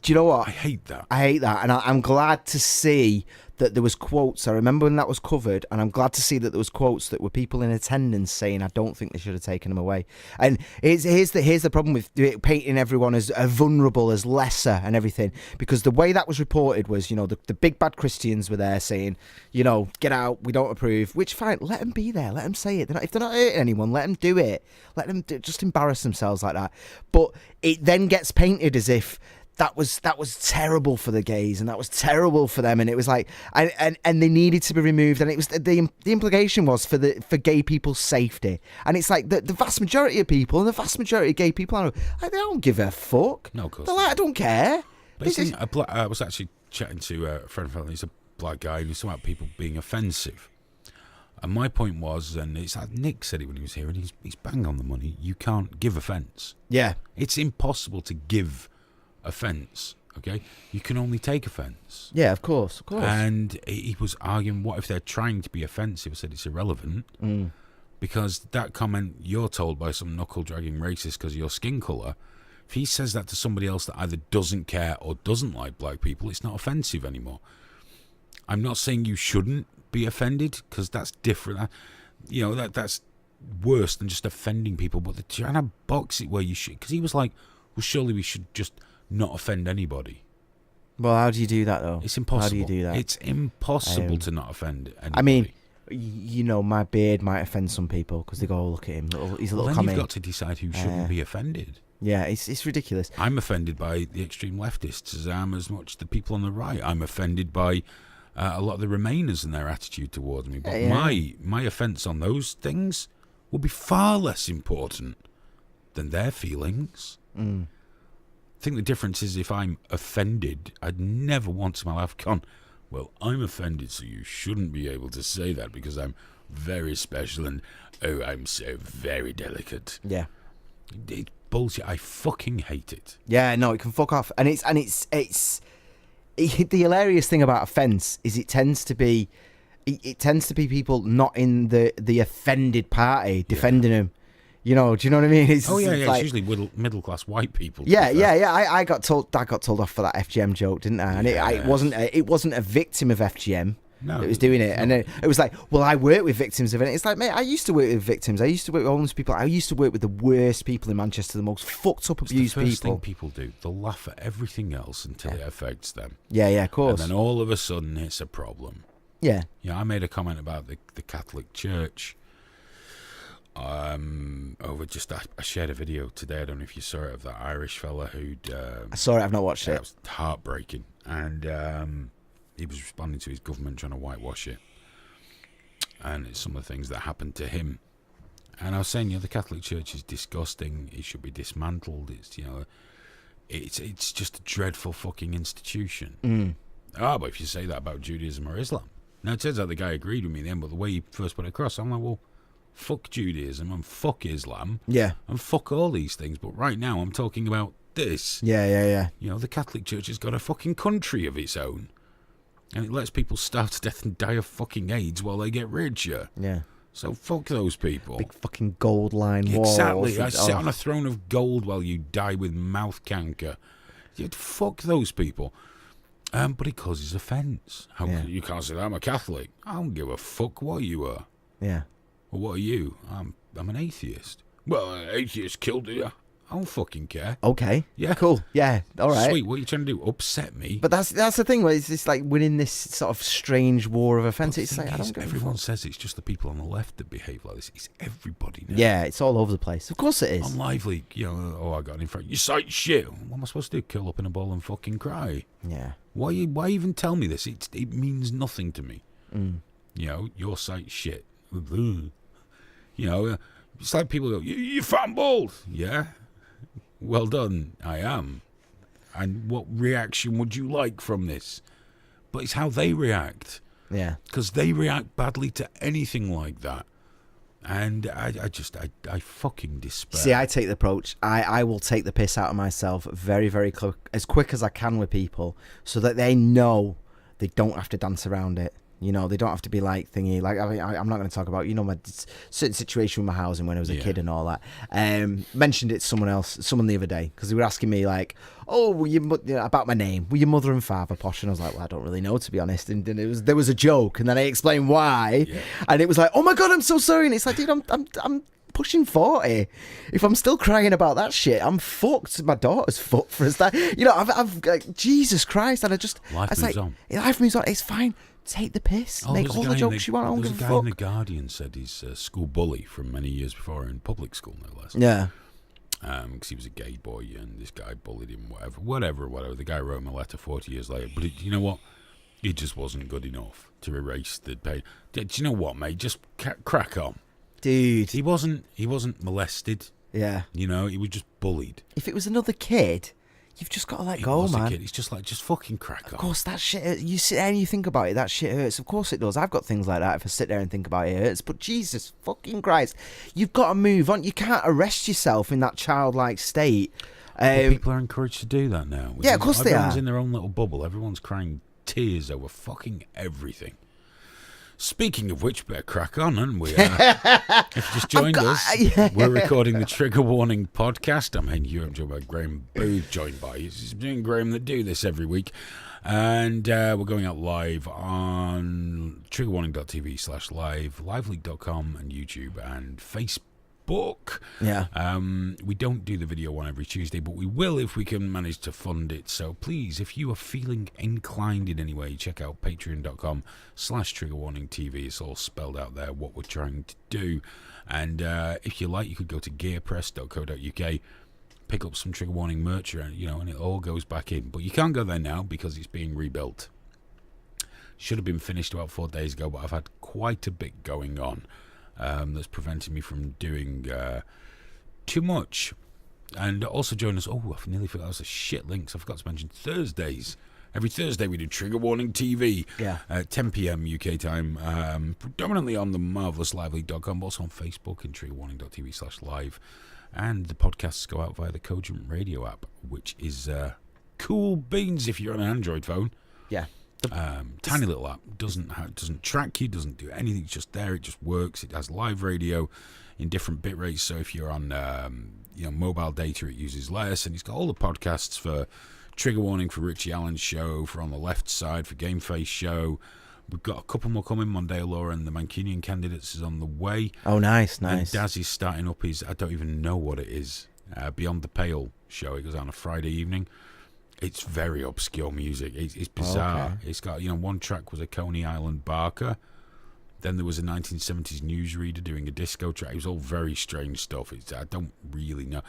Do you know what? I hate that. I hate that, and I'm glad to see that there was quotes. I remember when that was covered, and I'm glad to see that there was quotes that were people in attendance saying, "I don't think they should have taken him away." And here's the problem with painting everyone as vulnerable, as lesser, and everything, because the way that was reported was, the big bad Christians were there saying, get out, we don't approve. Which fine, let them be there, let them say it. If they're not hurting anyone, let them do it. Let them just embarrass themselves like that. But it then gets painted as if that was terrible for the gays, and that was terrible for them, and it was like, and they needed to be removed, and it was the implication was for gay people's safety, and it's like the vast majority of people, and the vast majority of gay people, they don't give a fuck. No, of course. They're like, I don't care. I was actually chatting to a friend of mine. He's a black guy, and he's talking about people being offensive. And my point was, and it's like Nick said it when he was here, and he's bang on the money. You can't give offence. Yeah, it's impossible to give offence. Okay, you can only take offence. Yeah, of course. And he was arguing, what if they're trying to be offensive? I said it's irrelevant because that comment you're told by some knuckle dragging racist because of your skin colour. If he says that to somebody else that either doesn't care or doesn't like black people, it's not offensive anymore. I'm not saying you shouldn't be offended, because that's different. That's worse than just offending people. But they're trying to box it where you should, because he was like, well, surely we should just not offend anybody. Well, how do you do that though? It's impossible. How do you do that? It's impossible to not offend anybody. I mean, my beard might offend some people because they go, oh, look at him, he's a little then commie. You've got to decide who shouldn't be offended. Yeah, it's ridiculous. I'm offended by the extreme leftists as I am as much the people on the right. I'm offended by a lot of the Remainers and their attitude towards me. But my offence on those things will be far less important than their feelings. I think the difference is, if I'm offended, I'd never once in my life gone, well, I'm offended, so you shouldn't be able to say that because I'm very special and, oh, I'm so very delicate. Yeah. It's bullshit. I fucking hate it. Yeah, no, it can fuck off. And it's the hilarious thing about offence is it tends to be people not in the offended party defending him. Do you know what I mean? It's usually middle class white people. Yeah. I got told off for that FGM joke, didn't I? And it wasn't a victim of FGM that was doing it, and it was like, well, I work with victims of it. It's like, mate, I used to work with victims. I used to work with homeless people. I used to work with the worst people in Manchester, the most fucked up, abused people. It's the first thing people do. They'll laugh at everything else until it affects them. Yeah, of course. And then all of a sudden, it's a problem. Yeah. I made a comment about the Catholic Church. I shared a video today. I don't know if you saw it, of that Irish fella who'd. I saw it. I've not watched it. It was heartbreaking, and he was responding to his government trying to whitewash it, and it's some of the things that happened to him. And I was saying, the Catholic Church is disgusting. It should be dismantled. It's just a dreadful fucking institution. But if you say that about Judaism or Islam, now it turns out the guy agreed with me then, but the way he first put it across, I'm like, well, fuck Judaism and fuck Islam, and fuck all these things. But right now, I'm talking about this. Yeah. The Catholic Church has got a fucking country of its own, and it lets people starve to death and die of fucking AIDS while they get richer. Yeah. So fuck those people. Big fucking gold line walls. Exactly. I sit on a throne of gold while you die with mouth canker. Fuck those people. But it causes offence. You can't say that I'm a Catholic. I don't give a fuck what you are. Yeah. Well, what are you? I'm an atheist. Well, an atheist killed you. I don't fucking care. Okay. Yeah. Cool. Yeah. All right. Sweet. What are you trying to do? Upset me? But that's the thing. Where it's just like winning this sort of strange war of offence. It's like, everyone says it's just the people on the left that behave like this. It's everybody now. Yeah, it's all over the place. Of course it is. On Live League, I got in front. You cite shit. What am I supposed to do? Curl up in a ball and fucking cry? Yeah. Why even tell me this? It means nothing to me. Your site shit. It's like people go, you fat and bald. Yeah. Well done, I am. And what reaction would you like from this? But it's how they react. Yeah. Because they react badly to anything like that. And I fucking despair. See, I take the approach. I will take the piss out of myself very, very quick as I can with people, so that they know they don't have to dance around it. You know, they don't have to be like thingy. Like I'm not going to talk about, you know, my certain situation with my housing when I was a kid and all that. Mentioned it to someone the other day, because they were asking me like, oh, about my name. Were your mother and father posh? And I was like, well, I don't really know, to be honest. And there was a joke, and then I explained why, and it was like, oh my god, I'm so sorry. And it's like, dude, I'm pushing 40. If I'm still crying about that shit, I'm fucked. My daughter's fucked for us. That, you know, I've like, Jesus Christ, and life moves on. Life moves on. It's fine. Take the piss. Make all the jokes you want. I don't give a fuck. There's a guy in The Guardian said he's a school bully from many years before, in public school, no less. Yeah. Because he was a gay boy and this guy bullied him, whatever. The guy wrote him a letter 40 years later. But you know what? It just wasn't good enough to erase the pain. Do you know what, mate? Just crack on. Dude. He wasn't molested. Yeah. You know, he was just bullied. If it was another kid, you've just got to let go, man. It's just like, just fucking crack on. Of course, that shit, you sit there and you think about it, that shit hurts. Of course it does. I've got things like that. If I sit there and think about it, it hurts. But Jesus fucking Christ, you've got to move on. You can't arrest yourself in that childlike state. People are encouraged to do that now. Yeah, of course they are. Everyone's in their own little bubble. Everyone's crying tears over fucking everything. Speaking of which, better crack on, aren't we? If you just joined us, we're recording the Trigger Warning podcast. I mean, you're joined by Graham Booth, joined by it's me and Graham that do this every week. And we're going out live on triggerwarning.tv/live, liveleak.com, and YouTube and Facebook. Yeah. We don't do the video one every Tuesday, but we will if we can manage to fund it. So please, if you are feeling inclined in any way, check out patreon.com/triggerwarningtv. It's all spelled out there what we're trying to do. And if you like, you could go to gearpress.co.uk, pick up some Trigger Warning merch, you know, and it all goes back in. But you can't go there now because it's being rebuilt. Should have been finished about 4 days ago, but I've had quite a bit going on. That's preventing me from doing too much. And also join us. Oh, I nearly forgot. That was a shit link. So I forgot to mention Thursdays. Every Thursday we do Trigger Warning TV at 10 p.m. UK time. Predominantly on the marvellousliveleague.com, but also on Facebook and triggerwarning.tv/live. And the podcasts go out via the Cogent Radio app, which is cool beans if you're on an Android phone. Yeah. Tiny little app, doesn't track you, doesn't do anything. It's just there. It just works. It has live radio in different bit rates. So if you're on mobile data, it uses less. And it's got all the podcasts for Trigger Warning, for Richie Allen's show, for On the Left Side, for Game Face show. We've got a couple more coming. Mondale Law and the Mancunian Candidates is on the way. Oh, nice. And Daz is starting up his, I don't even know what it is, Beyond the Pale show. It goes on a Friday evening. It's very obscure music. It's bizarre. Okay. It's got, one track was a Coney Island Barker. Then there was a 1970s newsreader doing a disco track. It was all very strange stuff. I don't really know.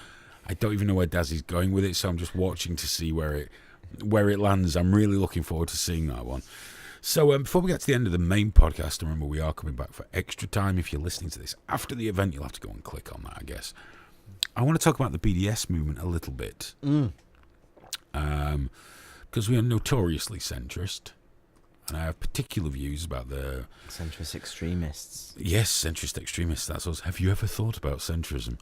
I don't even know where Daz is going with it, so I'm just watching to see where it lands. I'm really looking forward to seeing that one. So before we get to the end of the main podcast, remember we are coming back for extra time. If you're listening to this after the event, you'll have to go and click on that, I guess. I want to talk about the BDS movement a little bit. Because we are notoriously centrist, and I have particular views about the centrist extremists. Yes, centrist extremists. That's us. Have you ever thought about centrism?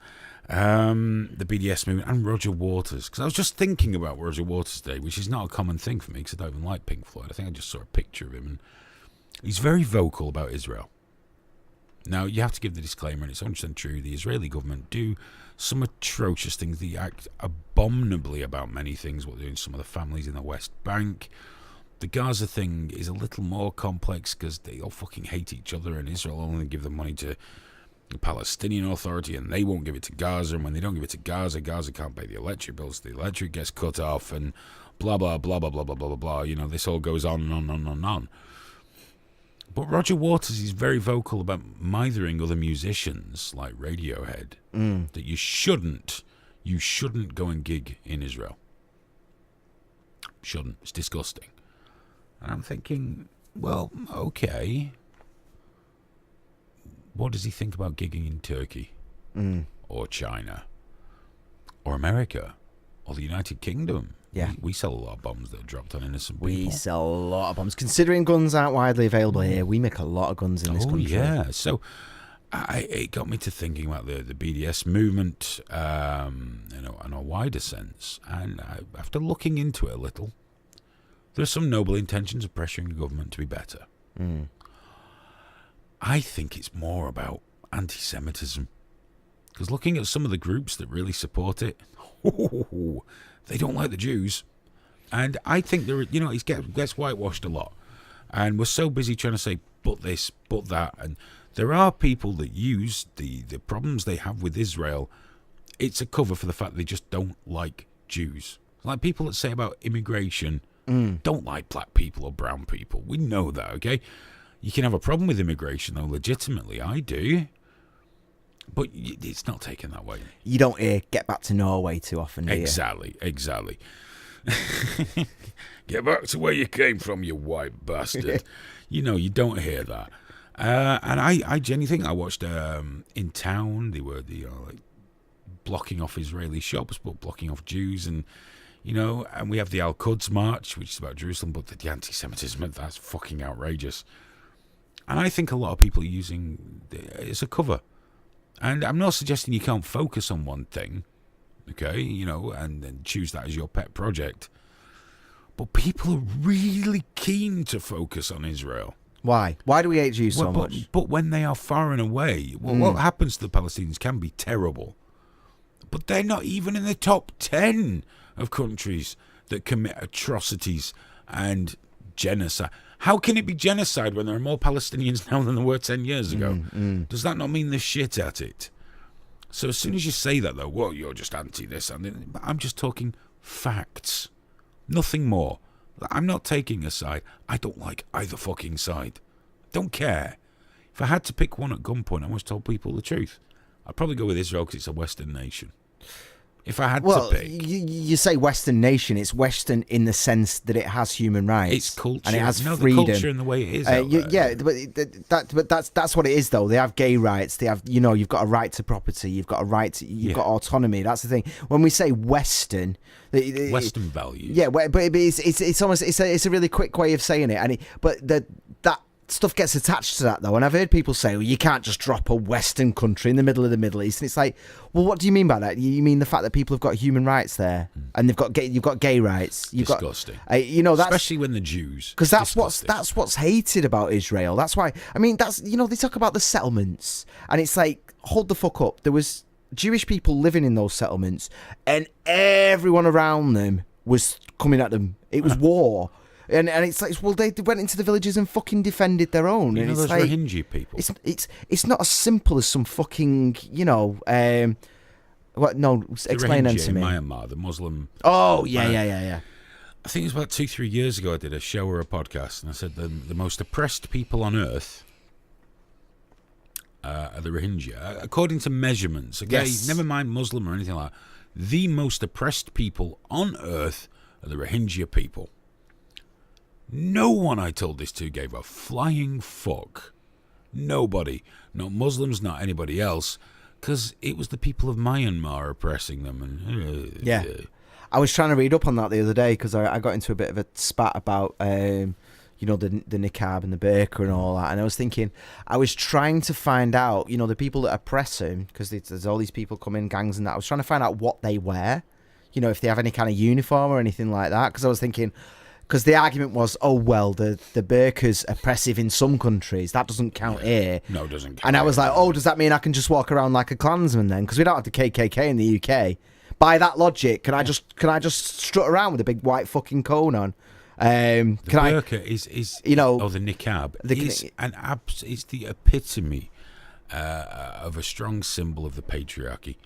The BDS movement and Roger Waters. Because I was just thinking about Roger Waters today, which is not a common thing for me because I don't even like Pink Floyd. I think I just saw a picture of him, and he's very vocal about Israel. Now, you have to give the disclaimer, and it's 100% true. The Israeli government do some atrocious things. They act abominably about many things, what they're doing to some of the families in the West Bank. The Gaza thing is a little more complex because they all fucking hate each other, and Israel only give the money to the Palestinian Authority, and they won't give it to Gaza. And when they don't give it to Gaza, Gaza can't pay the electric bills. The electric gets cut off, and blah, blah, blah, blah, blah, blah, blah, blah. This all goes on and on and on and on. But Roger Waters is very vocal about mithering other musicians like Radiohead, that you shouldn't go and gig in Israel. Shouldn't. It's disgusting. And I'm thinking, well, okay. What does he think about gigging in Turkey? Or China? Or America? Or the United Kingdom? Yeah. We sell a lot of bombs that are dropped on innocent people. We sell a lot of bombs. Considering guns aren't widely available here, we make a lot of guns in this country. Oh, yeah. So it got me to thinking about the BDS movement in a wider sense. And after looking into it a little, there are some noble intentions of pressuring the government to be better. I think it's more about anti-Semitism. Because looking at some of the groups that really support it, they don't like the Jews. And I think it gets whitewashed a lot. And we're so busy trying to say, but this, but that. And there are people that use the problems they have with Israel. It's a cover for the fact they just don't like Jews. Like people that say about immigration, don't like black people or brown people. We know that, okay? You can have a problem with immigration, though, legitimately. I do. But it's not taken that way. You don't hear "get back to Norway" too often, do you? Exactly. Get back to where you came from, you white bastard. You don't hear that. And I genuinely think I watched In Town. They were like blocking off Israeli shops, but blocking off Jews, and and we have the Al-Quds March, which is about Jerusalem, but the anti-Semitism, that's fucking outrageous. And I think a lot of people are using it as a cover. And I'm not suggesting you can't focus on one thing, okay, and choose that as your pet project. But people are really keen to focus on Israel. Why? Why do we hate Jews so much? But when they are far and away, what happens to the Palestinians can be terrible. But they're not even in the top 10 of countries that commit atrocities and genocide. How can it be genocide when there are more Palestinians now than there were 10 years ago? Does that not mean they're shit at it? So as soon as you say that, though, well, you're just anti this. But I'm just talking facts. Nothing more. I'm not taking a side. I don't like either fucking side. Don't care. If I had to pick one at gunpoint, I always told people the truth. I'd probably go with Israel because it's a Western nation. If I had to pick... you say Western nation, it's Western in the sense that it has human rights. It's culture. And it has freedom. The culture and the way it is Yeah, but that's what it is, though. They have gay rights. They have, you've got a right to property. You've got a right to... You've got autonomy. That's the thing. When we say Western... Western values. Yeah, but it's almost... It's a really quick way of saying it. But that stuff gets attached to that, though, and I've heard people say, well, you can't just drop a Western country in the middle of the Middle East, and it's like, well, what do you mean by that? You mean the fact that people have got human rights there, and you've got gay rights? Disgusting. That's, especially when the Jews, because that's what's hated about Israel. That's why, that's they talk about the settlements, and it's like, hold the fuck up. There was Jewish people living in those settlements, and everyone around them was coming at them. It was war. And it's like, well, they went into the villages and fucking defended their own. You and know it's those like, Rohingya people? It's not as simple as some fucking, what? No, explain them to me. In Myanmar, the Muslim. Oh, yeah. I think it was about 2-3 years ago I did a show or a podcast, and I said the most oppressed people on earth are the Rohingya. According to measurements, okay? Yes. Never mind Muslim or anything like that. The most oppressed people on earth are the Rohingya people. No one I told this to gave a flying fuck. Nobody. Not Muslims, not anybody else. Because it was the people of Myanmar oppressing them. And I was trying to read up on that the other day because I got into a bit of a spat about, the niqab and the burqa and all that. And I was trying to find out, the people that oppress them, because there's all these people come in, gangs and that. I was trying to find out what they wear, if they have any kind of uniform or anything like that. Because I was thinking... Because the argument was, oh, well, the burqa's oppressive in some countries. That doesn't count here. No, it doesn't count. And I was like, oh, does that mean I can just walk around like a Klansman then? Because we don't have the KKK in the UK. By that logic, can I just strut around with a big white fucking cone on? The burqa is the niqab it's the epitome of a strong symbol of the patriarchy.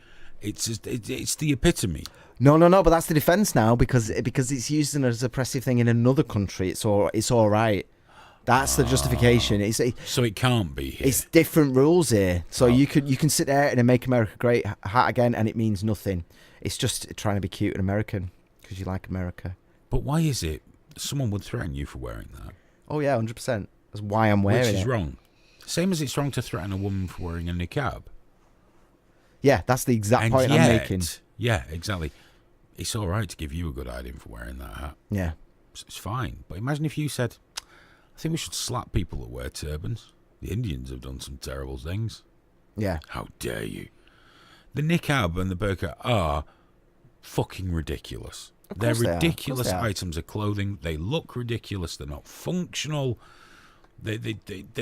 It's the epitome. No, but that's the defence now because it's used as an oppressive thing in another country. It's all right. That's the justification. So it can't be here. It's different rules here. So you can sit there in a "Make America Great" hat again, and it means nothing. It's just trying to be cute and American because you like America. But why is it someone would threaten you for wearing that? Oh yeah, 100%. That's why I'm wearing it. Which is wrong. Same as it's wrong to threaten a woman for wearing a niqab. Yeah, that's the exact point I'm making. Yeah, exactly. It's all right to give you a good idea for wearing that hat. Yeah. It's fine. But imagine if you said, I think we should slap people that wear turbans. The Indians have done some terrible things. Yeah. How dare you? The niqab and the burqa are fucking ridiculous. They're ridiculous items of clothing. They look ridiculous. They're not functional. They're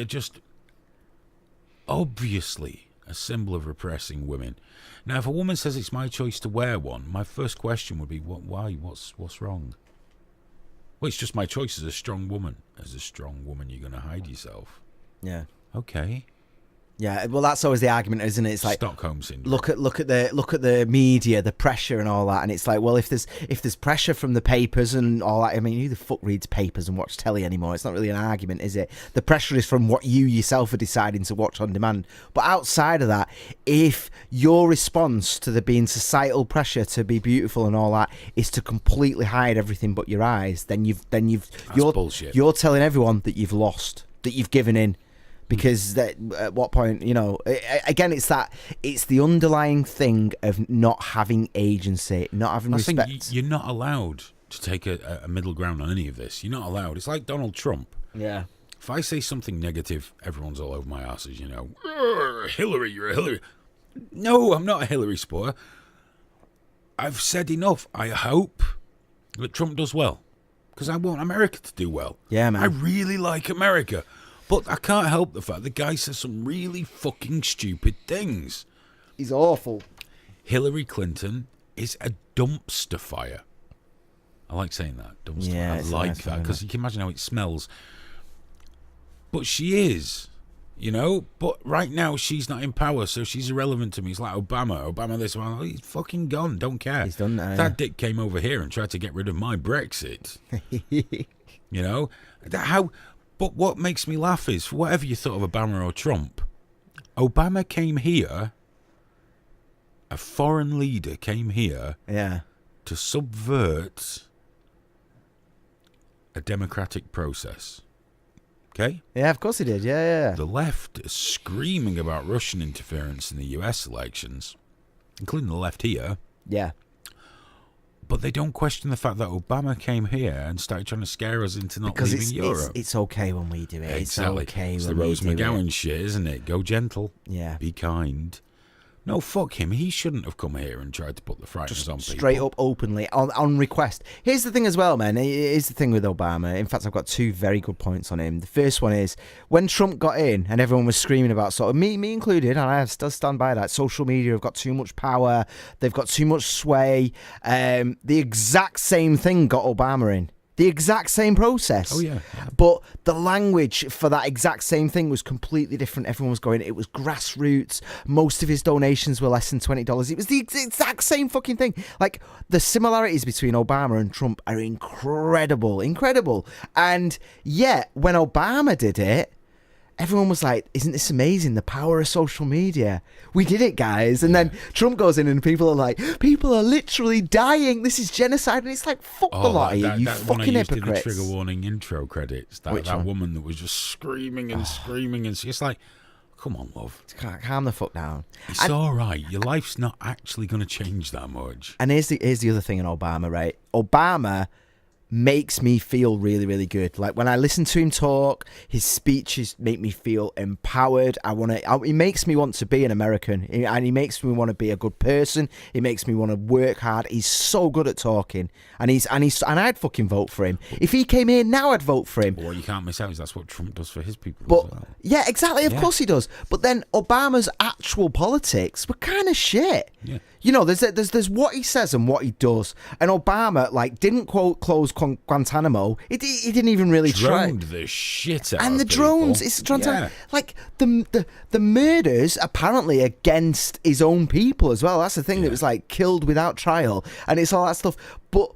just... obviously a symbol of repressing women. Now, if a woman says it's my choice to wear one, my first question would be, why? What's wrong? Well, it's just my choice as a strong woman. As a strong woman, you're going to hide yourself. Yeah. Okay. Yeah, well, that's always the argument, isn't it? It's like Stockholm syndrome. Look at the media, the pressure and all that, and it's like, well, if there's pressure from the papers and all that, I mean, who the fuck reads papers and watch telly anymore? It's not really an argument, is it? The pressure is from what you yourself are deciding to watch on demand. But outside of that, if your response to there being societal pressure to be beautiful and all that is to completely hide everything but your eyes, then you're bullshit. You're telling everyone that you've lost, that you've given in. Because at what point, again, it's the underlying thing of not having agency, not having respect. I think you're not allowed to take a middle ground on any of this. You're not allowed. It's like Donald Trump. Yeah. If I say something negative, everyone's all over my asses, Hillary, you're a Hillary. No, I'm not a Hillary supporter. I've said enough. I hope that Trump does well. Because I want America to do well. Yeah, man. I really like America. But I can't help the fact the guy says some really fucking stupid things. He's awful. Hillary Clinton is a dumpster fire. I like saying that. Dumpster Yeah, fire. I like nice that because you can imagine how it smells. But she is, But right now she's not in power, so she's irrelevant to me. It's like Obama this one. He's fucking gone. Don't care. He's done that. That dick came over here and tried to get rid of my Brexit. How... But what makes me laugh is, whatever you thought of Obama or Trump, Obama came here, a foreign leader came here to subvert a democratic process. Okay? Yeah, of course he did. Yeah. The left is screaming about Russian interference in the US elections, including the left here. Yeah. But they don't question the fact that Obama came here and started trying to scare us into not leaving Europe. It's okay when we do it. Exactly. It's okay it's when the we Rose do McGowan it. shit, isn't it? Go gentle. Yeah. Be kind. No, fuck him. He shouldn't have come here and tried to put the frighteners on people. Straight up, openly, on request. Here's the thing as well, man. Here's the thing with Obama. In fact, I've got two very good points on him. The first one is, when Trump got in and everyone was screaming about, sort of me included, and I still stand by that, social media have got too much power, they've got too much sway. The exact same thing got Obama in. The exact same process. Oh, yeah. But the language for that exact same thing was completely different. Everyone was going, it was grassroots. Most of his donations were less than $20. It was the exact same fucking thing. Like, the similarities between Obama and Trump are incredible. And yet, when Obama did it, everyone was like, isn't this amazing? The power of social media. We did it, guys. And then Trump goes in and people are like, people are literally dying. This is genocide. And it's like, fuck the lot of you, you fucking hypocrites. The trigger warning intro credits. That woman that was just screaming and screaming. And it's like, come on, love. Calm the fuck down. It's all right. Your life's not actually going to change that much. And here's the other thing in Obama, right? Obama makes me feel really, really good. Like, when I listen to him talk, his speeches make me feel empowered. He makes me want to be an American, and he makes me want to be a good person. He makes me want to work hard. He's so good at talking, and I'd fucking vote for him. If he came here now, I'd vote for him. But what you can't miss out is that's what Trump does for his people. But as well. Yeah, exactly. Of course he does. But then Obama's actual politics were kind of shit. Yeah. There's what he says and what he does. And Obama, didn't close Guantanamo. He didn't even really try. Droned the shit out and of the people. drones, it's the murders apparently against his own people as well. That's the thing that was killed without trial, and it's all that stuff. But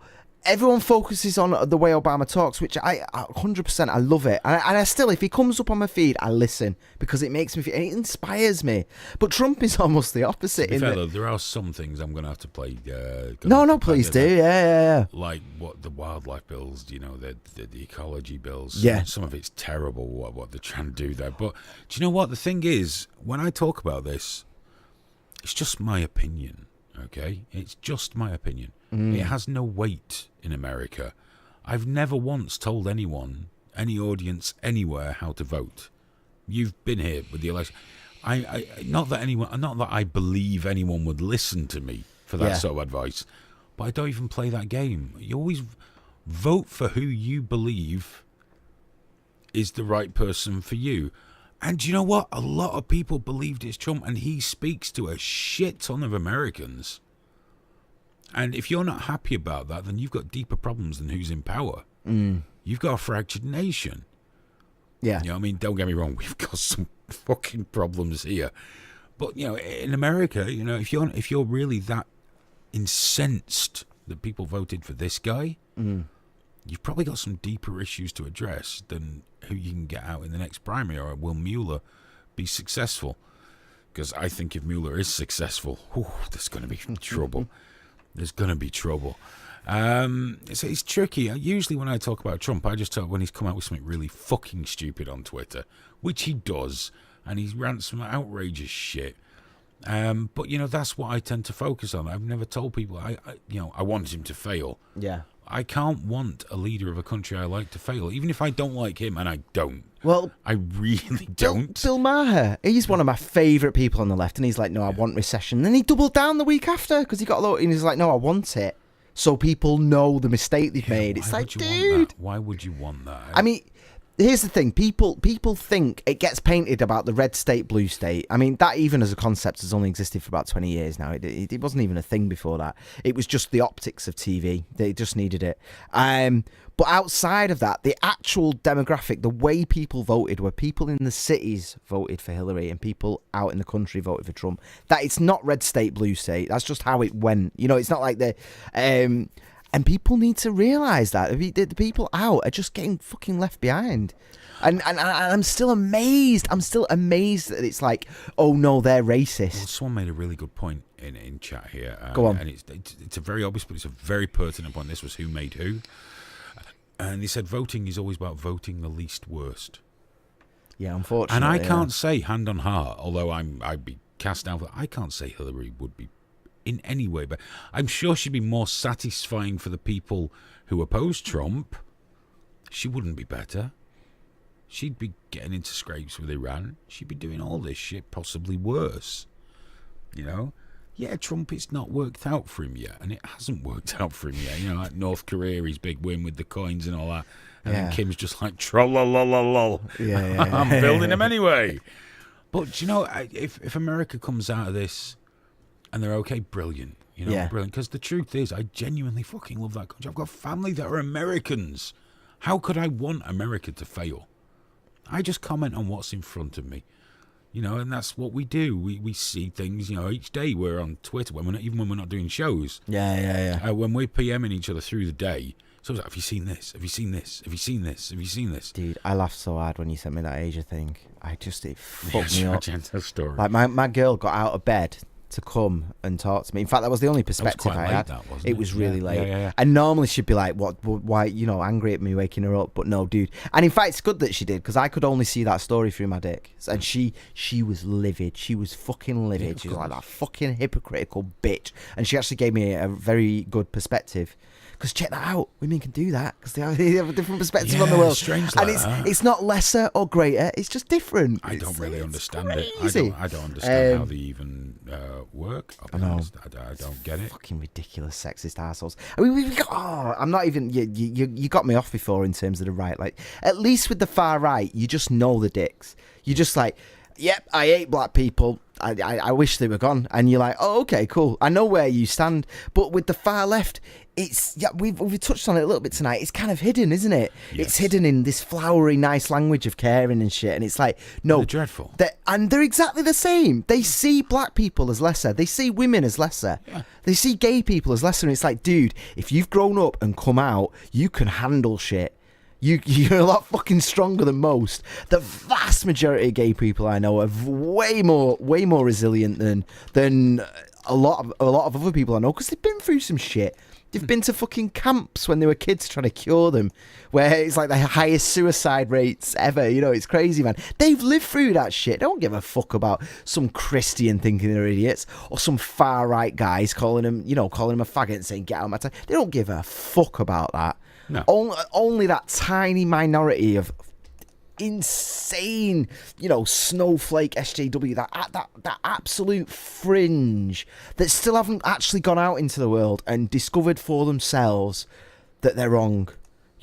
everyone focuses on the way Obama talks, which I 100%, I love it. And I still, if he comes up on my feed, I listen because it makes me feel, it inspires me. But Trump is almost the opposite. To be fair, though, there are some things I'm going to have to play. Please do. Yeah. Like what the wildlife bills, the ecology bills. Yeah. Some of it's terrible what they're trying to do there. But do you know what? The thing is, when I talk about this, it's just my opinion. Okay? It's just my opinion. It has no weight in America. I've never once told anyone, any audience, anywhere, how to vote. You've been here with the election. Not that I believe anyone would listen to me for that sort of advice, but I don't even play that game. You always vote for who you believe is the right person for you. And you know what? A lot of people believed it's Trump, and he speaks to a shit ton of Americans. And if you're not happy about that, then you've got deeper problems than who's in power. You've got a fractured nation. Yeah. You know what I mean? Don't get me wrong. We've got some fucking problems here. But, you know, in America, you know, if you're really that incensed that people voted for this guy, you've probably got some deeper issues to address than who you can get out in the next primary, or will Mueller be successful? Because I think if Mueller is successful, there's going to be trouble. There's going to be trouble. So it's tricky. Usually when I talk about Trump, I just talk when he's come out with something really fucking stupid on Twitter, which he does, and he rants some outrageous shit. But, you know, that's what I tend to focus on. I've never told people, I want him to fail. Yeah. I can't want a leader of a country I like to fail, even if I don't like him, and I don't. Well, I really don't. Bill Maher, he's one of my favourite people on the left, and he's like, no, I want recession. And then he doubled down the week after, because he got a lot, and he's like, no, I want it. So people know the mistake they've made. It's like, dude. Why would you want that? I mean, here's the thing. People think it gets painted about the red state, blue state. I mean, that even as a concept has only existed for about 20 years now. It wasn't even a thing before that. It was just the optics of TV. They just needed it. But outside of that, the actual demographic, the way people voted, where people in the cities voted for Hillary and people out in the country voted for Trump, that it's not red state, blue state. That's just how it went. You know, it's not like the... and people need to realise that. The people out are just getting fucking left behind. And I'm still amazed. I'm still amazed that it's like, oh no, they're racist. Well, someone made a really good point in chat here. Go on. And it's a very obvious, but it's a very pertinent point. This was who made who. And he said voting is always about voting the least worst. Yeah, unfortunately. And I can't say hand on heart, although I'd be cast down for I can't say Hillary would be in any way, but I'm sure she'd be more satisfying for the people who oppose Trump. She wouldn't be better. She'd be getting into scrapes with Iran. She'd be doing all this shit, possibly worse. You know? Yeah, Trump, it's not worked out for him yet, and it hasn't worked out for him yet. You know, like North Korea, his big win with the coins and all that. And then Kim's just like, troll-lol-lol-lol. Yeah. I'm building him anyway. But, you know, if America comes out of this and they're okay, brilliant. You know, brilliant. Because the truth is, I genuinely fucking love that country. I've got family that are Americans. How could I want America to fail? I just comment on what's in front of me. You know, and that's what we do. We see things, you know, each day we're on Twitter, when we're not doing shows. Yeah. When we're PMing each other through the day. So I was like, have you seen this? Have you seen this? Have you seen this? Have you seen this? Dude, I laughed so hard when you sent me that Asia thing. It fucked me up. Story. Like, my girl got out of bed to come and talk to me. In fact, that was the only perspective I had. It was really late. Yeah. And normally she'd be like, why, you know, angry at me waking her up. But no, dude. And in fact, it's good that she did, because I could only see that story through my dick. And she was livid. She was fucking livid. She was like, that fucking hypocritical bitch. And she actually gave me a very good perspective. Because check that out, women can do that because they have a different perspective on the world. Strange and like it's not lesser or greater; it's just different. I don't really understand crazy. it. I don't understand how they even work. I know. I don't get it. Fucking ridiculous, sexist assholes. I mean, we got. I'm not even. You got me off before in terms of the right. Like, at least with the far right, you just know the dicks. You're just like, yep, I hate black people. I wish they were gone. And you're like, oh, okay, cool. I know where you stand. But with the far left, we've touched on it a little bit tonight. It's kind of hidden, isn't it? Yes. It's hidden in this flowery, nice language of caring and shit. And it's like, no. They're dreadful. They're exactly the same. They see black people as lesser. They see women as lesser. Yeah. They see gay people as lesser. And it's like, dude, if you've grown up and come out, you can handle shit. You're a lot fucking stronger than most. The vast majority of gay people I know are way more resilient than a lot of other people I know, because they've been through some shit. They've been to fucking camps when they were kids trying to cure them, where it's like the highest suicide rates ever. You know, it's crazy, man. They've lived through that shit. They don't give a fuck about some Christian thinking they're idiots, or some far right guys calling him a faggot and saying get out of my time. They don't give a fuck about that. No. Only that tiny minority of insane, you know, snowflake SJW, that absolute fringe that still haven't actually gone out into the world and discovered for themselves that they're wrong.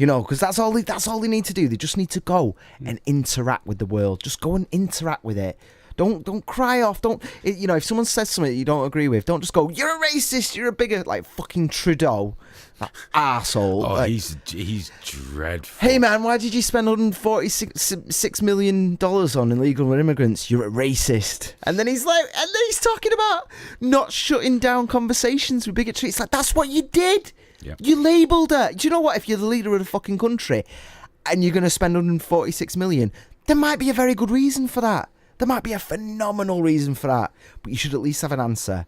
You know, because that's all they need to do. They just need to go and interact with the world. Just go and interact with it. Don't cry off. If someone says something that you don't agree with, don't just go, you're a racist, you're a bigot, like fucking Trudeau. That arsehole. Oh, like, he's dreadful. Hey man, why did you spend $146 million on illegal immigrants? You're a racist. And then he's talking about not shutting down conversations with bigotry. It's like, that's what you did. Yep. You labelled her. Do you know what? If you're the leader of the fucking country and you're going to spend $146 million, there might be a very good reason for that. There might be a phenomenal reason for that. But you should at least have an answer.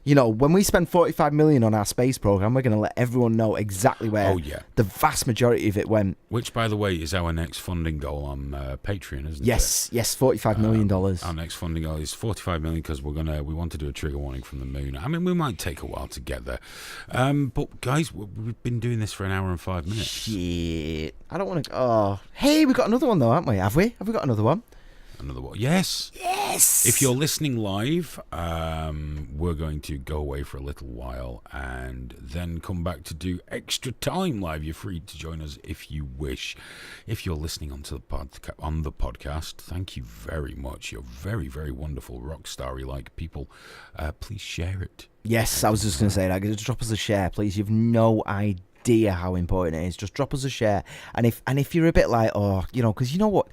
You know, when we spend $45 million on our space program, we're going to let everyone know exactly where the vast majority of it went. Which, by the way, is our next funding goal on Patreon, isn't it? Yes, $45 million. Our next funding goal is $45 million because we want to do a trigger warning from the moon. I mean, we might take a while to get there. But, guys, we've been doing this for an hour and 5 minutes. Shit. I don't want to... Oh. Hey, we've got another one, though, haven't we? Have we? Have we got another one? Another one. Yes. If you're listening live, we're going to go away for a little while and then come back to do extra time live. You're free to join us if you wish. If you're listening on the podcast, thank you very much. You're very, very wonderful, rock starry-like people. Please share it. Yes, I was just going to say that. Just drop us a share, please. You've no idea how important it is. Just drop us a share. And if you're a bit like, because you know what?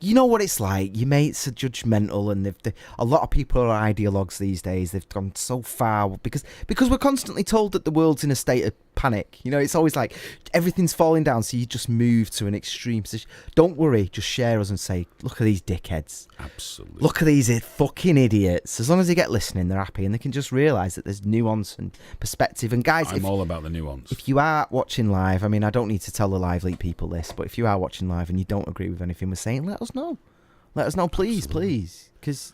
You know what it's like. Your mates are judgmental, and a lot of people are ideologues these days. They've gone so far because we're constantly told that the world's in a state of panic. You know, it's always like everything's falling down, so you just move to an extreme position. Don't worry, just share us and say, look at these dickheads. Absolutely. Look at these fucking idiots. As long as they get listening, they're happy, and they can just realise that there's nuance and perspective. And guys, I'm all about the nuance. If you are watching live, I mean, I don't need to tell the live leak people this, but if you are watching live and you don't agree with anything we're saying, let us know. Let us know, please, please. Because,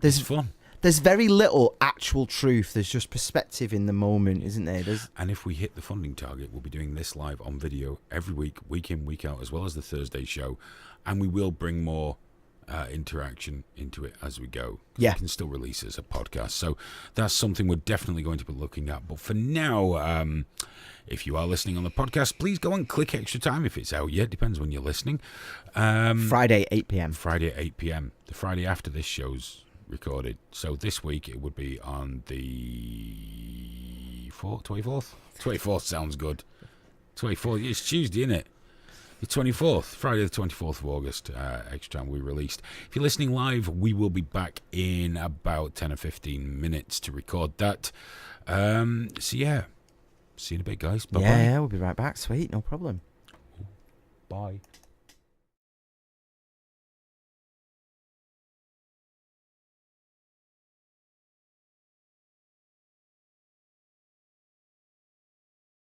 it's fun. There's very little actual truth. There's just perspective in the moment, isn't there? And if we hit the funding target, we'll be doing this live on video every week in, week out, as well as the Thursday show. And we will bring more interaction into it as we go. Yeah. We can still release it as a podcast. So that's something we're definitely going to be looking at. But for now, if you are listening on the podcast, please go and click extra time if it's out yet. Depends when you're listening. Friday, 8 p.m. Friday at 8 p.m. The Friday after this show's recorded. So this week it would be on the 24th? 24th sounds good. 24th. It's Tuesday, isn't it? The 24th. Friday the 24th of August. Extra time we released. If you're listening live, we will be back in about 10 or 15 minutes to record that. So yeah. See you in a bit, guys. Bye-bye. Yeah, we'll be right back. Sweet, no problem. Bye.